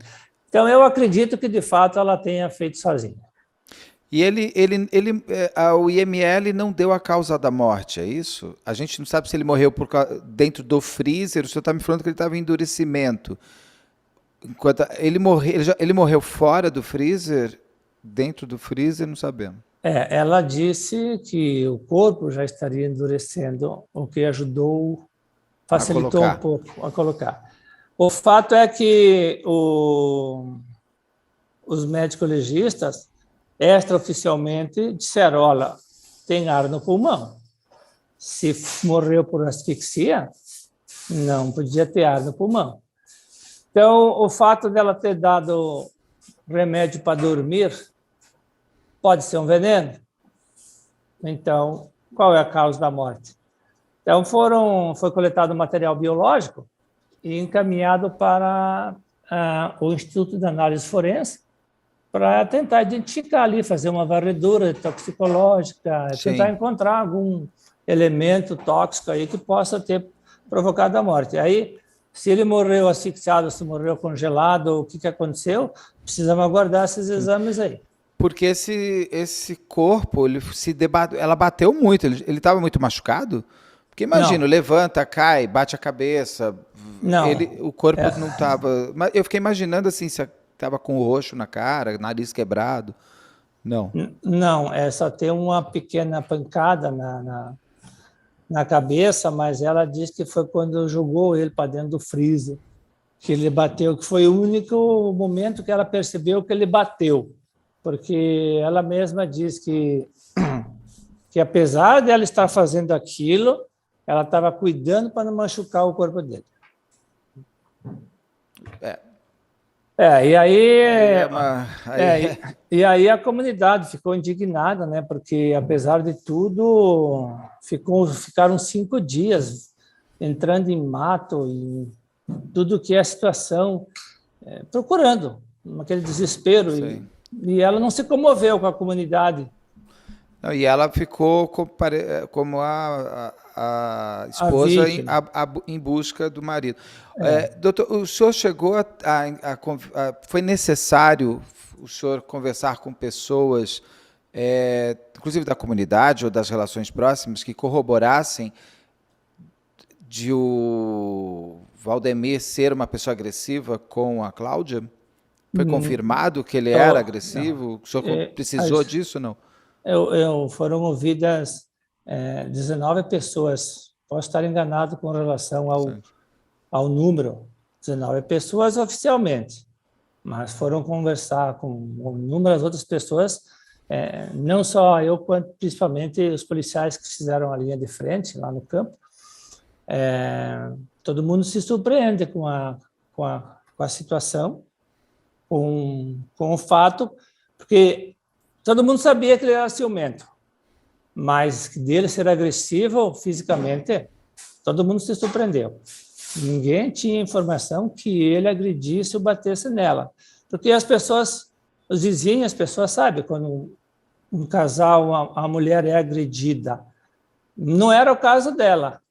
Então, eu acredito que, de fato, ela tenha feito sozinha. E o IML não deu a causa da morte, é isso? A gente não sabe se ele morreu dentro do freezer. O senhor está me falando que ele estava em endurecimento. Ele morreu fora do freezer? Dentro do freezer, não sabemos. Ela disse que o corpo já estaria endurecendo, o que facilitou um pouco a colocar. O fato é que os médicos legistas extraoficialmente disseram, olha, tem ar no pulmão. Se morreu por asfixia, não podia ter ar no pulmão. Então, o fato dela ter dado remédio para dormir pode ser um veneno. Então, qual é a causa da morte? Então, foi coletado material biológico e encaminhado para o Instituto de Análise Forense, para tentar identificar ali, fazer uma varredura toxicológica, tentar encontrar algum elemento tóxico aí que possa ter provocado a morte. Aí, se ele morreu asfixiado, se morreu congelado, o que aconteceu, precisamos aguardar esses exames aí. Porque esse corpo, ela bateu muito, ele estava muito machucado? Porque imagina, levanta, cai, bate a cabeça, o corpo não estava... Eu fiquei imaginando assim, se estava com o roxo na cara, nariz quebrado. Não. Não, só tem uma pequena pancada na cabeça, mas ela disse que foi quando jogou ele para dentro do freezer, que ele bateu, que foi o único momento que ela percebeu que ele bateu, porque ela mesma diz que apesar dela estar fazendo aquilo, ela estava cuidando para não machucar o corpo dele. E aí a comunidade ficou indignada, né? Porque, apesar de tudo, ficaram 5 dias entrando em mato, em tudo que é situação, procurando, aquele desespero. E ela não se comoveu com a comunidade. Não, e ela ficou como a esposa em busca do marido. Doutor, o senhor chegou foi necessário o senhor conversar com pessoas, inclusive da comunidade ou das relações próximas, que corroborassem de o Valdemir ser uma pessoa agressiva com a Cláudia? Foi confirmado que ele era agressivo? Não. O senhor precisou disso, não? Foram ouvidas 19 pessoas. Posso estar enganado com relação ao número. 19 pessoas oficialmente, mas foram conversar com inúmeras outras pessoas, não só eu, quanto principalmente os policiais que fizeram a linha de frente lá no campo. Todo mundo se surpreende com a situação, com o fato, porque todo mundo sabia que ele era ciumento, mas dele ser agressivo fisicamente, todo mundo se surpreendeu. Ninguém tinha informação que ele agredisse ou batesse nela, porque as pessoas, os vizinhos, as pessoas sabem quando um casal, a mulher é agredida. Não era o caso dela.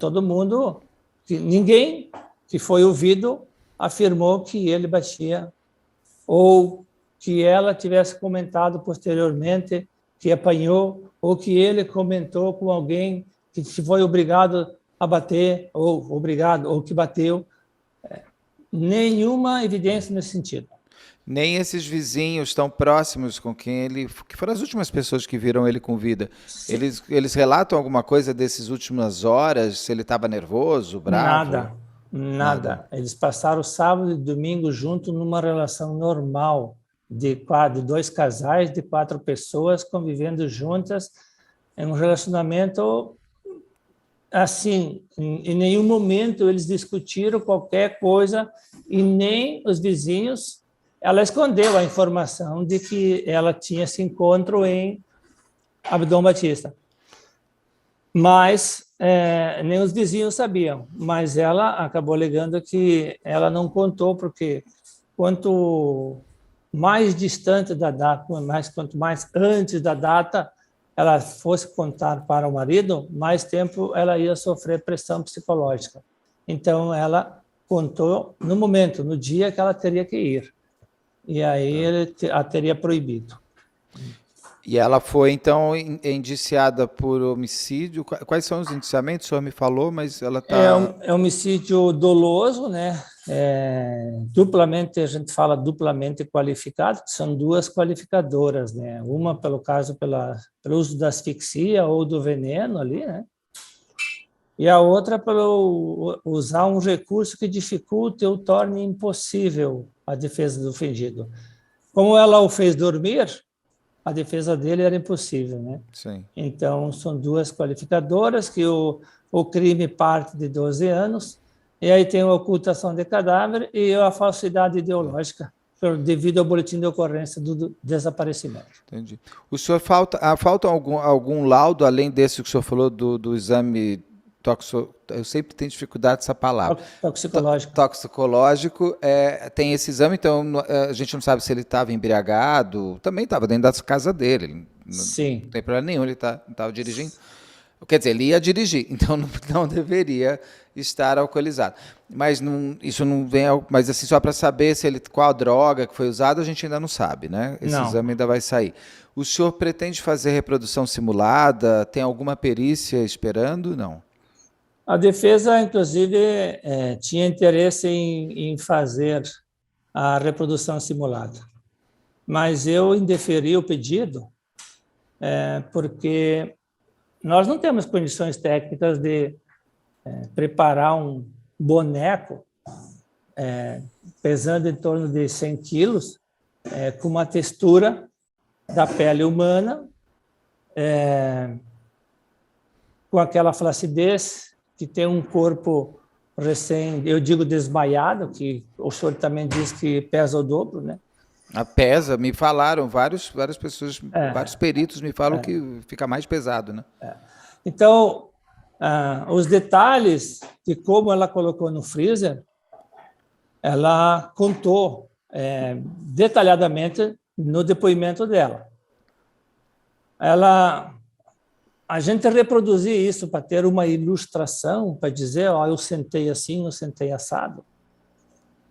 Todo mundo, ninguém que foi ouvido afirmou que ele batia ou que ela tivesse comentado posteriormente que apanhou, ou que ele comentou com alguém que foi obrigado a bater, ou que bateu. Nenhuma evidência nesse sentido. Nem esses vizinhos tão próximos com quem que foram as últimas pessoas que viram ele com vida, eles relatam alguma coisa dessas últimas horas, se ele estava nervoso, bravo? Nada. Eles passaram sábado e domingo junto numa relação normal de 2 casais, de 4 pessoas convivendo juntas em um relacionamento assim. Em nenhum momento eles discutiram qualquer coisa e nem os vizinhos. Ela escondeu a informação de que ela tinha esse encontro em Abdon Batista. Mas nem os vizinhos sabiam. Mas ela acabou alegando que ela não contou, porque quanto mais distante da data, quanto mais antes da data ela fosse contar para o marido, mais tempo ela ia sofrer pressão psicológica. Então, ela contou no momento, no dia que ela teria que ir. E aí ele a teria proibido. E ela foi, então, indiciada por homicídio. Quais são os indiciamentos? O senhor me falou, mas ela está... É um homicídio doloso, né? Duplamente, a gente fala duplamente qualificado, que são 2 qualificadoras, né? Uma, pelo caso, pelo uso da asfixia ou do veneno ali, né? E a outra pelo usar um recurso que dificulte ou torne impossível a defesa do ofendido. Como ela o fez dormir, a defesa dele era impossível, né? Sim. Então, são 2 qualificadoras, que o crime parte de 12 anos, e aí tem a ocultação de cadáver e a falsidade ideológica, devido ao boletim de ocorrência do desaparecimento. Entendi. O senhor falta algum laudo, além desse que o senhor falou, do exame eu sempre tenho dificuldade com essa palavra. Toxicológico. Toxicológico, tem esse exame, então a gente não sabe se ele estava embriagado, também estava dentro da casa dele. Sim. Não tem problema nenhum, ele não estava dirigindo. Quer dizer, ele ia dirigir, então não deveria estar alcoolizado. Mas isso não vem... Mas assim, só para saber qual droga que foi usada, a gente ainda não sabe, né? Esse exame ainda vai sair. O senhor pretende fazer reprodução simulada? Tem alguma perícia esperando? Não. A defesa, inclusive, tinha interesse em fazer a reprodução simulada. Mas eu indeferi o pedido porque nós não temos condições técnicas de preparar um boneco pesando em torno de 100 quilos, com uma textura da pele humana, com aquela flacidez, que tem um corpo eu digo desmaiado, que o senhor também diz que pesa o dobro, né? Pesa, me falaram, várias pessoas, vários peritos me falam que fica mais pesado, né? Então, os detalhes de como ela colocou no freezer, ela contou detalhadamente no depoimento dela. A gente reproduzir isso para ter uma ilustração, para dizer, eu sentei assim, eu sentei assado.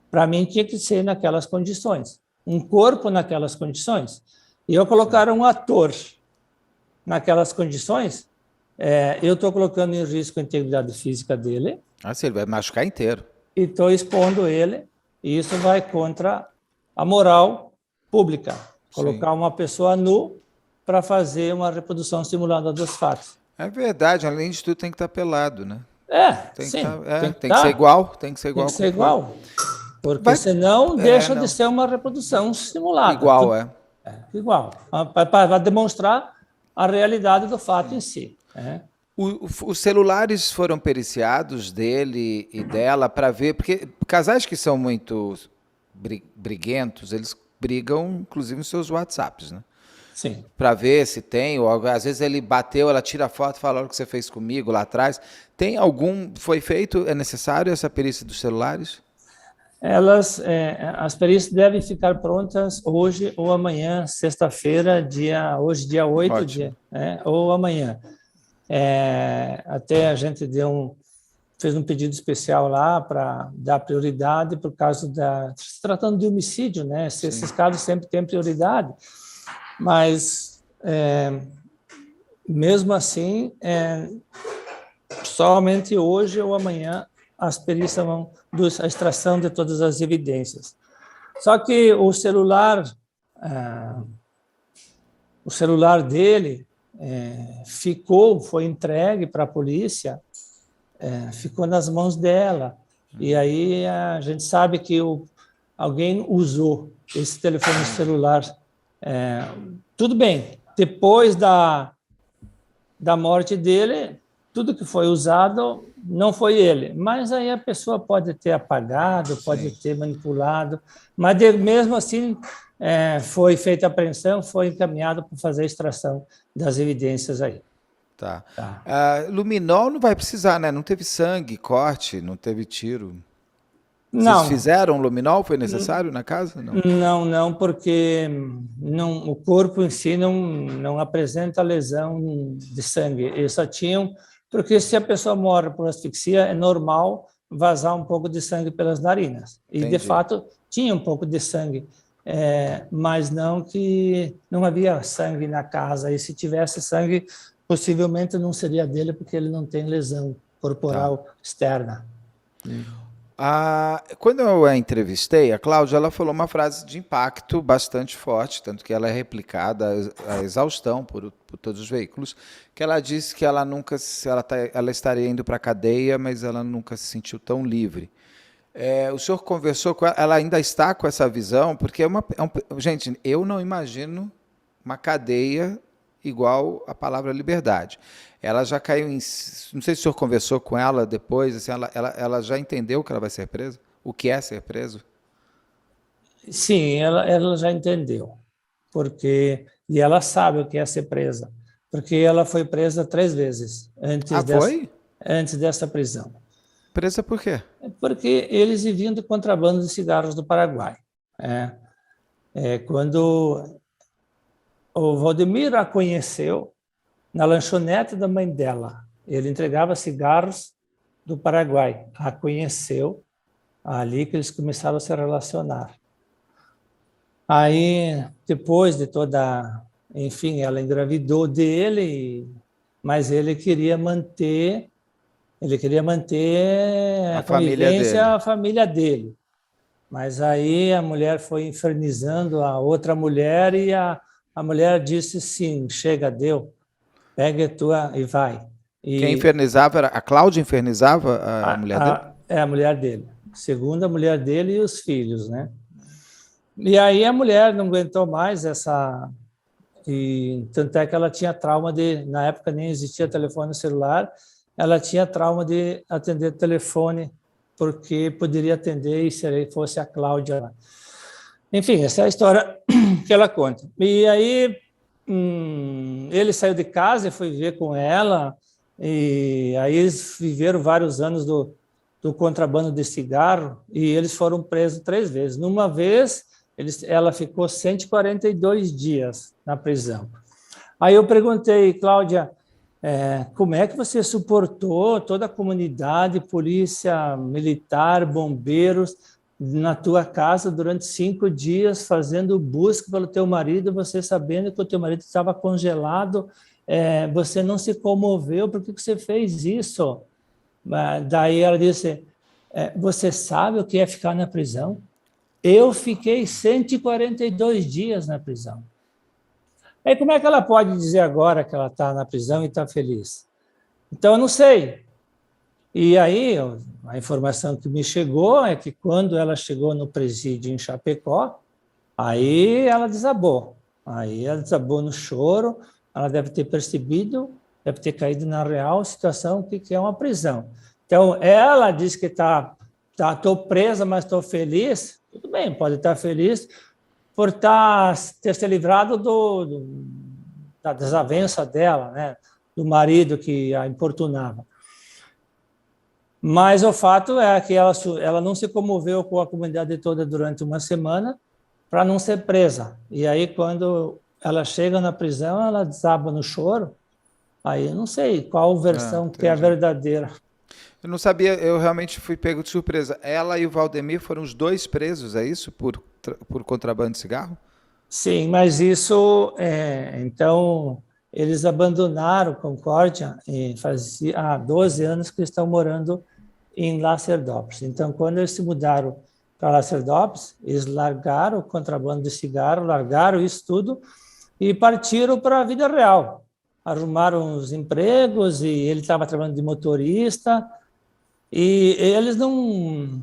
Para mim, tinha que ser naquelas condições. Um corpo naquelas condições. E eu colocar um ator naquelas condições, eu estou colocando em risco a integridade física dele. Sim, ele vai machucar inteiro. E estou expondo ele, e isso vai contra a moral pública. Colocar uma pessoa nu para fazer uma reprodução simulada dos fatos. É verdade, além de tudo tem que estar pelado, né? Tem que ser igual. Tem que ser igual. Porque senão deixa de ser uma reprodução simulada. Igual, igual. Para demonstrar a realidade do fato em si. Os celulares foram periciados dele e dela para ver, porque casais que são muito briguentos, eles brigam inclusive nos seus WhatsApps, né? Sim. Para ver se tem, ou às vezes ele bateu, ela tira a foto e fala, olha o que você fez comigo lá atrás. Foi feito, é necessário essa perícia dos celulares? As perícias devem ficar prontas hoje ou amanhã, sexta-feira, hoje dia 8, ou amanhã. Até a gente fez um pedido especial lá para dar prioridade por causa se tratando de homicídio, né? Esses casos sempre têm prioridade. Mas, mesmo assim, somente hoje ou amanhã as perícias vão a extração de todas as evidências. Só que o celular dele foi entregue para a polícia, ficou nas mãos dela. E aí a gente sabe que alguém usou esse telefone celular. Tudo bem, depois da morte dele, tudo que foi usado não foi ele, mas aí a pessoa pode ter apagado, pode ter manipulado, mas mesmo assim foi feita a apreensão, foi encaminhado para fazer a extração das evidências aí. Tá. Luminol não vai precisar, né? Não teve sangue, corte, não teve tiro. Não. Vocês fizeram luminol? Foi necessário na casa? Não, porque o corpo em si não apresenta lesão de sangue. Eles só tinham... Porque se a pessoa morre por asfixia, é normal vazar um pouco de sangue pelas narinas. E, de fato, tinha um pouco de sangue, mas não havia sangue na casa. E se tivesse sangue, possivelmente não seria dele, porque ele não tem lesão corporal externa. Quando eu a entrevistei, a Cláudia, ela falou uma frase de impacto bastante forte, tanto que ela é replicada a exaustão por todos os veículos, que ela disse que ela nunca, ela estaria indo para a cadeia, mas ela nunca se sentiu tão livre. O senhor conversou com ela, ela ainda está com essa visão? Porque gente, eu não imagino uma cadeia igual a palavra liberdade. Ela já caiu em... Não sei se o senhor conversou com ela depois, assim, ela já entendeu que ela vai ser presa? O que é ser preso? Sim, ela já entendeu. E ela sabe o que é ser presa. Porque ela foi presa 3 vezes antes dessa prisão. Presa por quê? Porque eles viviam de contrabando de cigarros do Paraguai. Quando o Valdemir a conheceu na lanchonete da mãe dela, ele entregava cigarros do Paraguai. A conheceu, ali que eles começaram a se relacionar. Aí, depois de enfim, ela engravidou dele, mas ele queria manter a convivência, a família dele. Mas aí a mulher foi infernizando a outra mulher e a mulher disse sim, chega, deu, pega a tua e vai. Quem infernizava era a Cláudia, infernizava a mulher dele? A mulher dele, segunda mulher dele e os filhos, né? E aí a mulher não aguentou mais tanto é que ela tinha trauma na época nem existia telefone celular, ela tinha trauma de atender telefone, porque poderia atender e se fosse a Cláudia lá. Enfim, essa é a história que ela conta. E aí ele saiu de casa e foi viver com ela, e aí eles viveram vários anos do contrabando de cigarro, e eles foram presos 3 vezes. Numa vez, ela ficou 142 dias na prisão. Aí eu perguntei, Cláudia, como é que você suportou toda a comunidade, polícia militar, bombeiros, na tua casa durante 5 dias, fazendo busca pelo teu marido, você sabendo que o teu marido estava congelado, você não se comoveu, por que você fez isso? Daí ela disse, você sabe o que é ficar na prisão? Eu fiquei 142 dias na prisão. Aí como é que ela pode dizer agora que ela está na prisão e está feliz? Então, eu não sei. E aí, a informação que me chegou é que quando ela chegou no presídio em Chapecó, aí ela desabou. Aí ela desabou no choro, ela deve ter percebido, deve ter caído na real situação que é uma prisão. Então, ela diz que estou presa, mas estou feliz. Tudo bem, pode estar feliz por ter se livrado da desavença dela, né? Do marido que a importunava. Mas o fato é que ela não se comoveu com a comunidade toda durante uma semana para não ser presa. E aí, quando ela chega na prisão, ela desaba no choro. Aí eu não sei qual versão que é a verdadeira. Eu não sabia, eu realmente fui pego de surpresa. Ela e o Valdemir foram os 2 presos, é isso? Por contrabando de cigarro? Sim, mas isso... então, eles abandonaram Concórdia e há 12 anos que estão morando em Lacerdópolis. Então, quando eles se mudaram para Lacerdópolis, eles largaram o contrabando de cigarro, largaram isso tudo e partiram para a vida real. Arrumaram os empregos e ele estava trabalhando de motorista E eles não...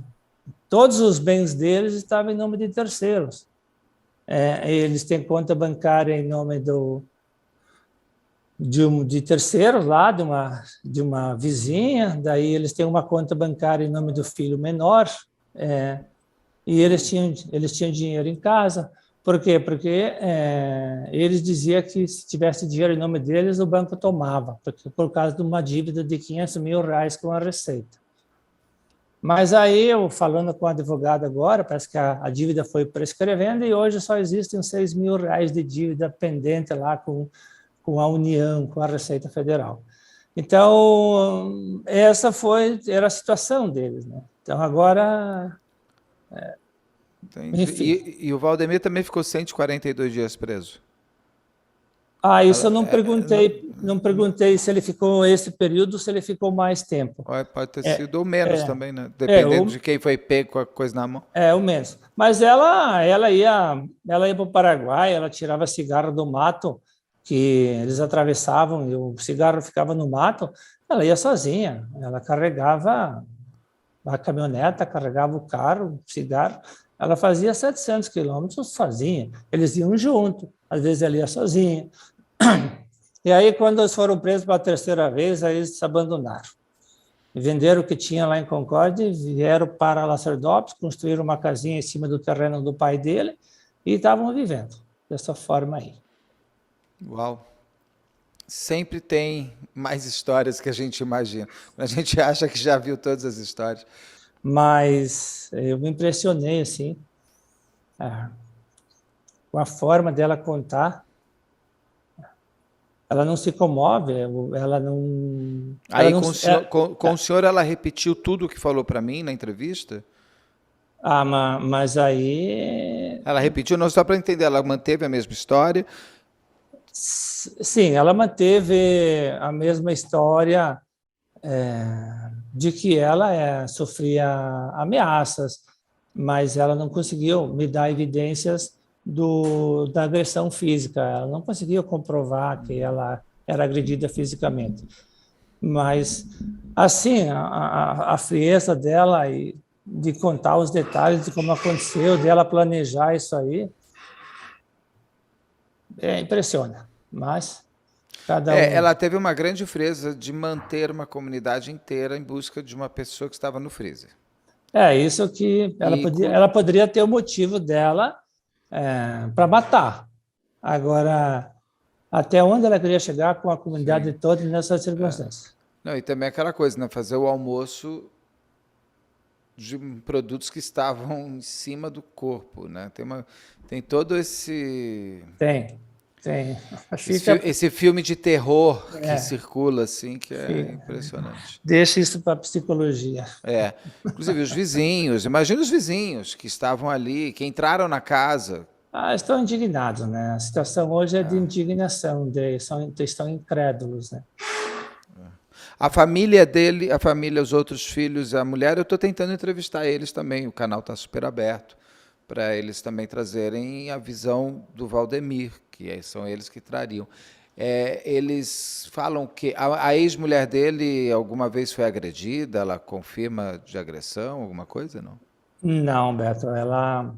Todos os bens deles estavam em nome de terceiros. Eles têm conta bancária em nome de terceiros lá, de uma vizinha, daí eles têm uma conta bancária em nome do filho menor, e eles tinham dinheiro em casa. Por quê? Porque eles diziam que se tivesse dinheiro em nome deles, o banco tomava, por causa de uma dívida de R$500 mil com a Receita. Mas aí, eu falando com o advogado agora, parece que a dívida foi prescrevendo e hoje só existem R$6 mil de dívida pendente lá com a União, com a Receita Federal. Então, essa era a situação deles, né? Então, agora... Enfim. E o Valdemir também ficou 142 dias preso? Isso eu não perguntei. Não perguntei se ele ficou esse período ou se ele ficou mais tempo. Pode ter sido ou menos também, né? Dependendo de quem foi pego com a coisa na mão. O menos. Mas ela ia para o Paraguai, ela tirava cigarro do mato, que eles atravessavam, e o cigarro ficava no mato, ela ia sozinha. Ela carregava a caminhoneta, carregava o carro, o cigarro. Ela fazia 700 quilômetros sozinha. Eles iam junto, às vezes ela ia sozinha. E aí, quando eles foram presos pela terceira vez, aí eles se abandonaram. Venderam o que tinha lá em Concórdia, vieram para Lacerdópolis, construíram uma casinha em cima do terreno do pai dele e estavam vivendo dessa forma aí. Uau! Sempre tem mais histórias que a gente imagina. A gente acha que já viu todas as histórias. Mas eu me impressionei, assim, com a forma dela contar. Ela não se comove, ela não... Aí, com o senhor, ela repetiu tudo o que falou para mim na entrevista? Mas aí... Ela repetiu, não só para entender, ela manteve a mesma história? Sim, ela manteve a mesma história de que ela sofria ameaças, mas ela não conseguiu me dar evidências da agressão física. Ela não conseguiu comprovar que ela era agredida fisicamente. Mas, assim, a frieza dela e de contar os detalhes de como aconteceu, dela planejar isso aí, impressiona. Mas cada um... Ela teve uma grande frieza de manter uma comunidade inteira em busca de uma pessoa que estava no freezer. Isso que ela poderia ter o motivo dela para matar. Agora, até onde ela queria chegar com a comunidade toda nessas circunstâncias? Não, e também aquela coisa, né? Fazer o almoço de produtos que estavam em cima do corpo, né? Tem todo esse... Tem. Esse filme de terror que circula, assim, que é impressionante. Deixa isso para a psicologia. Inclusive os vizinhos, imagina os vizinhos que estavam ali, que entraram na casa. Estão indignados, né? A situação hoje é de indignação, estão incrédulos, né? A família dele, os outros filhos, a mulher, eu estou tentando entrevistar eles também, o canal está super aberto para eles também trazerem a visão do Valdemir, que são eles que trariam. Eles falam que a ex-mulher dele alguma vez foi agredida, ela confirma de agressão, alguma coisa, não? Não, Beto, ela...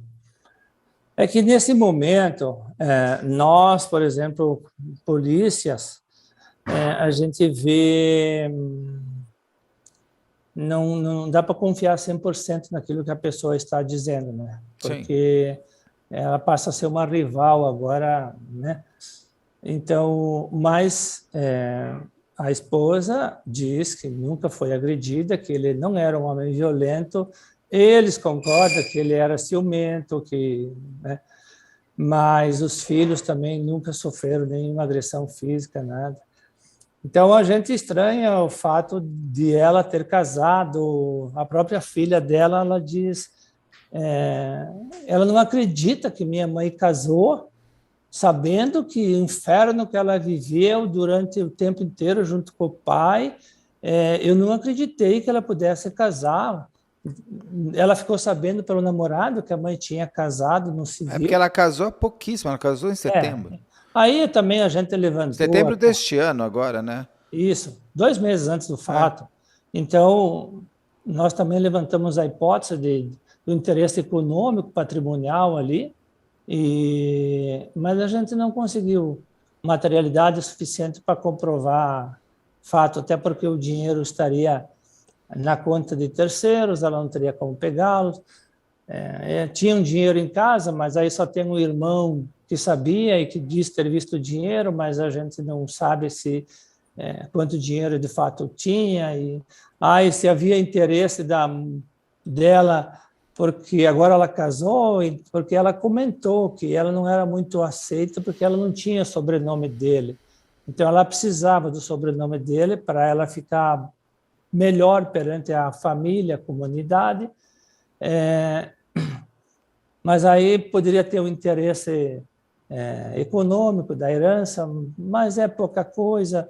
É que nesse momento, nós, por exemplo, polícias, a gente vê... Não dá para confiar 100% naquilo que a pessoa está dizendo, né? Porque ela passa a ser uma rival agora, né? Então, mas a esposa diz que nunca foi agredida, que ele não era um homem violento, eles concordam que ele era ciumento, né? Mas os filhos também nunca sofreram nenhuma agressão física, nada. Então, a gente estranha o fato de ela ter casado, a própria filha dela, ela diz, ela não acredita que minha mãe casou, sabendo que o inferno que ela viveu durante o tempo inteiro junto com o pai, eu não acreditei que ela pudesse casar. Ela ficou sabendo pelo namorado que a mãe tinha casado no civil. Porque ela casou há pouquíssimo, ela casou em setembro. Aí também a gente levantou... Setembro deste ano agora, né? Isso, 2 meses antes do fato. Então, nós também levantamos a hipótese do interesse econômico, patrimonial ali, mas a gente não conseguiu materialidade suficiente para comprovar fato, até porque o dinheiro estaria na conta de terceiros, ela não teria como pegá-los. Tinha um dinheiro em casa, mas aí só tem um irmão que sabia e que diz ter visto o dinheiro, mas a gente não sabe quanto dinheiro de fato tinha, e se havia interesse dela, porque agora ela casou, e porque ela comentou que ela não era muito aceita, porque ela não tinha sobrenome dele. Então, ela precisava do sobrenome dele para ela ficar melhor perante a família, a comunidade, mas aí poderia ter um interesse econômico da herança, mas é pouca coisa.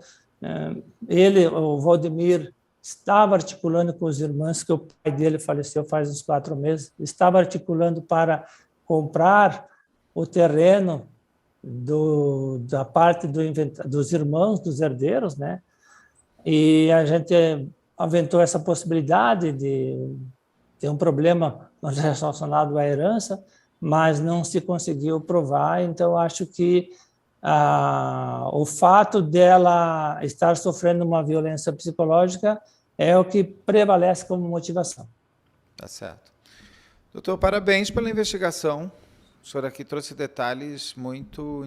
O Valdemir, estava articulando com os irmãos, que o pai dele faleceu faz uns 4 meses, estava articulando para comprar o terreno da parte dos irmãos, dos herdeiros, né? E a gente aventou essa possibilidade de ter um problema relacionado à herança, mas não se conseguiu provar. Então, acho que o fato dela estar sofrendo uma violência psicológica é o que prevalece como motivação. Tá certo. Doutor, parabéns pela investigação. O senhor aqui trouxe detalhes muito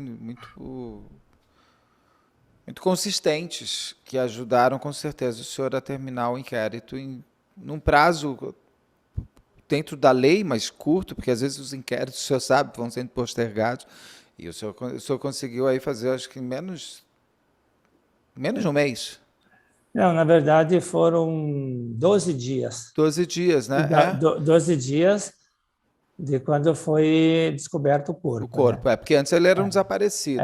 consistentes que ajudaram, com certeza, o senhor a terminar o inquérito num prazo dentro da lei, mas curto, porque às vezes os inquéritos, o senhor sabe, vão sendo postergados. E o senhor conseguiu aí fazer, acho que menos de um mês. Não, na verdade foram 12 dias. 12 dias, né? 12 dias de quando foi descoberto o corpo. O corpo, né? Porque antes ele era um desaparecido.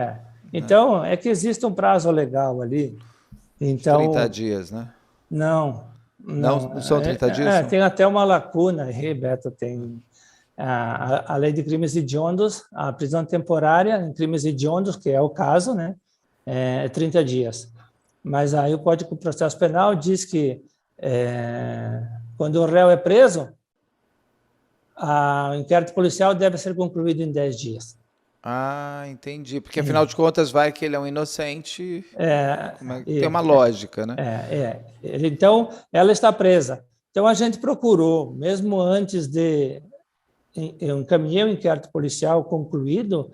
Então, é que existe um prazo legal ali. Então, 30 dias, né? Não são 30 dias? Tem até uma lacuna aí, Beto, tem... A lei de crimes hediondos, a prisão temporária em crimes hediondos, que é o caso, né, é 30 dias. Mas aí o Código de Processo Penal diz que quando o réu é preso, o inquérito policial deve ser concluído em 10 dias. Ah, entendi. Porque, afinal de contas, vai que ele é um inocente. Tem uma lógica, né? Então, ela está presa. Então, a gente procurou, mesmo antes de... Eu encaminhei o inquérito policial concluído,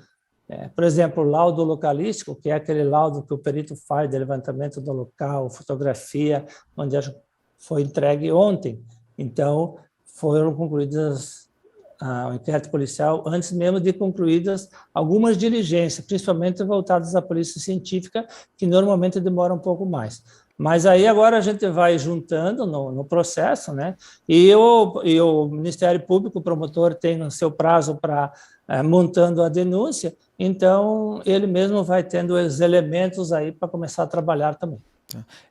por exemplo, o laudo localístico, que é aquele laudo que o perito faz de levantamento do local, fotografia, onde foi entregue ontem. Então, foram concluídas o inquérito policial antes mesmo de concluídas algumas diligências, principalmente voltadas à polícia científica, que normalmente demora um pouco mais. Mas aí agora a gente vai juntando no processo, né? E o Ministério Público, o promotor, tem o seu prazo para montando a denúncia, então ele mesmo vai tendo os elementos aí para começar a trabalhar também.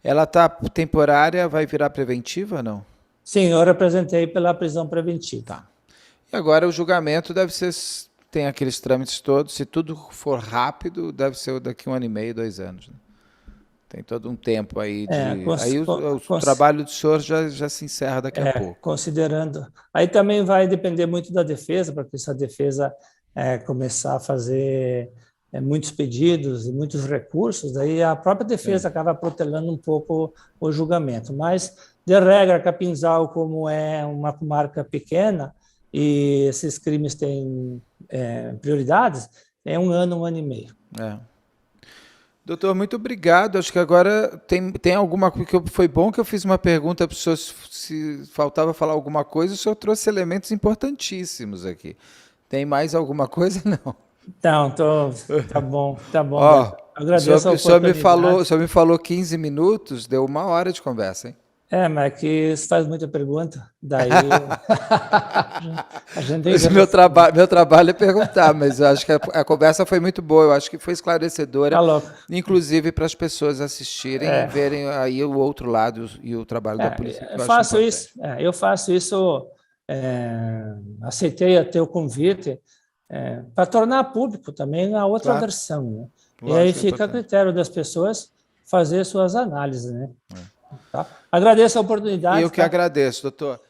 Ela está temporária, vai virar preventiva ou não? Sim, eu representei pela prisão preventiva. Tá. E agora o julgamento deve ser, tem aqueles trâmites todos, se tudo for rápido, deve ser daqui 1 ano e meio, 2 anos, né? Tem todo um tempo aí. Aí o trabalho do senhor já se encerra daqui a pouco. Considerando. Aí também vai depender muito da defesa, porque se a defesa começar a fazer muitos pedidos e muitos recursos, aí a própria defesa acaba protelando um pouco o julgamento. Mas, de regra, Capinzal, como é uma comarca pequena e esses crimes têm prioridades, é 1 ano, 1 ano e meio. Doutor, muito obrigado. Acho que agora tem alguma coisa que foi bom que eu fiz uma pergunta para o senhor se faltava falar alguma coisa, o senhor trouxe elementos importantíssimos aqui. Tem mais alguma coisa? Não. Não, tá bom. Agradeço a oportunidade. O senhor me falou 15 minutos, deu 1 hora de conversa, hein? Mas é que você faz muita pergunta, daí a gente tem que... Meu trabalho é perguntar, mas eu acho que a conversa foi muito boa, eu acho que foi esclarecedora, inclusive para as pessoas assistirem e verem aí o outro lado e o trabalho da polícia. Eu faço isso, aceitei até o convite para tornar público também a outra versão, né? E aí fica a critério das pessoas fazer suas análises, né? Tá? Agradeço a oportunidade. Eu que tá? agradeço, doutor.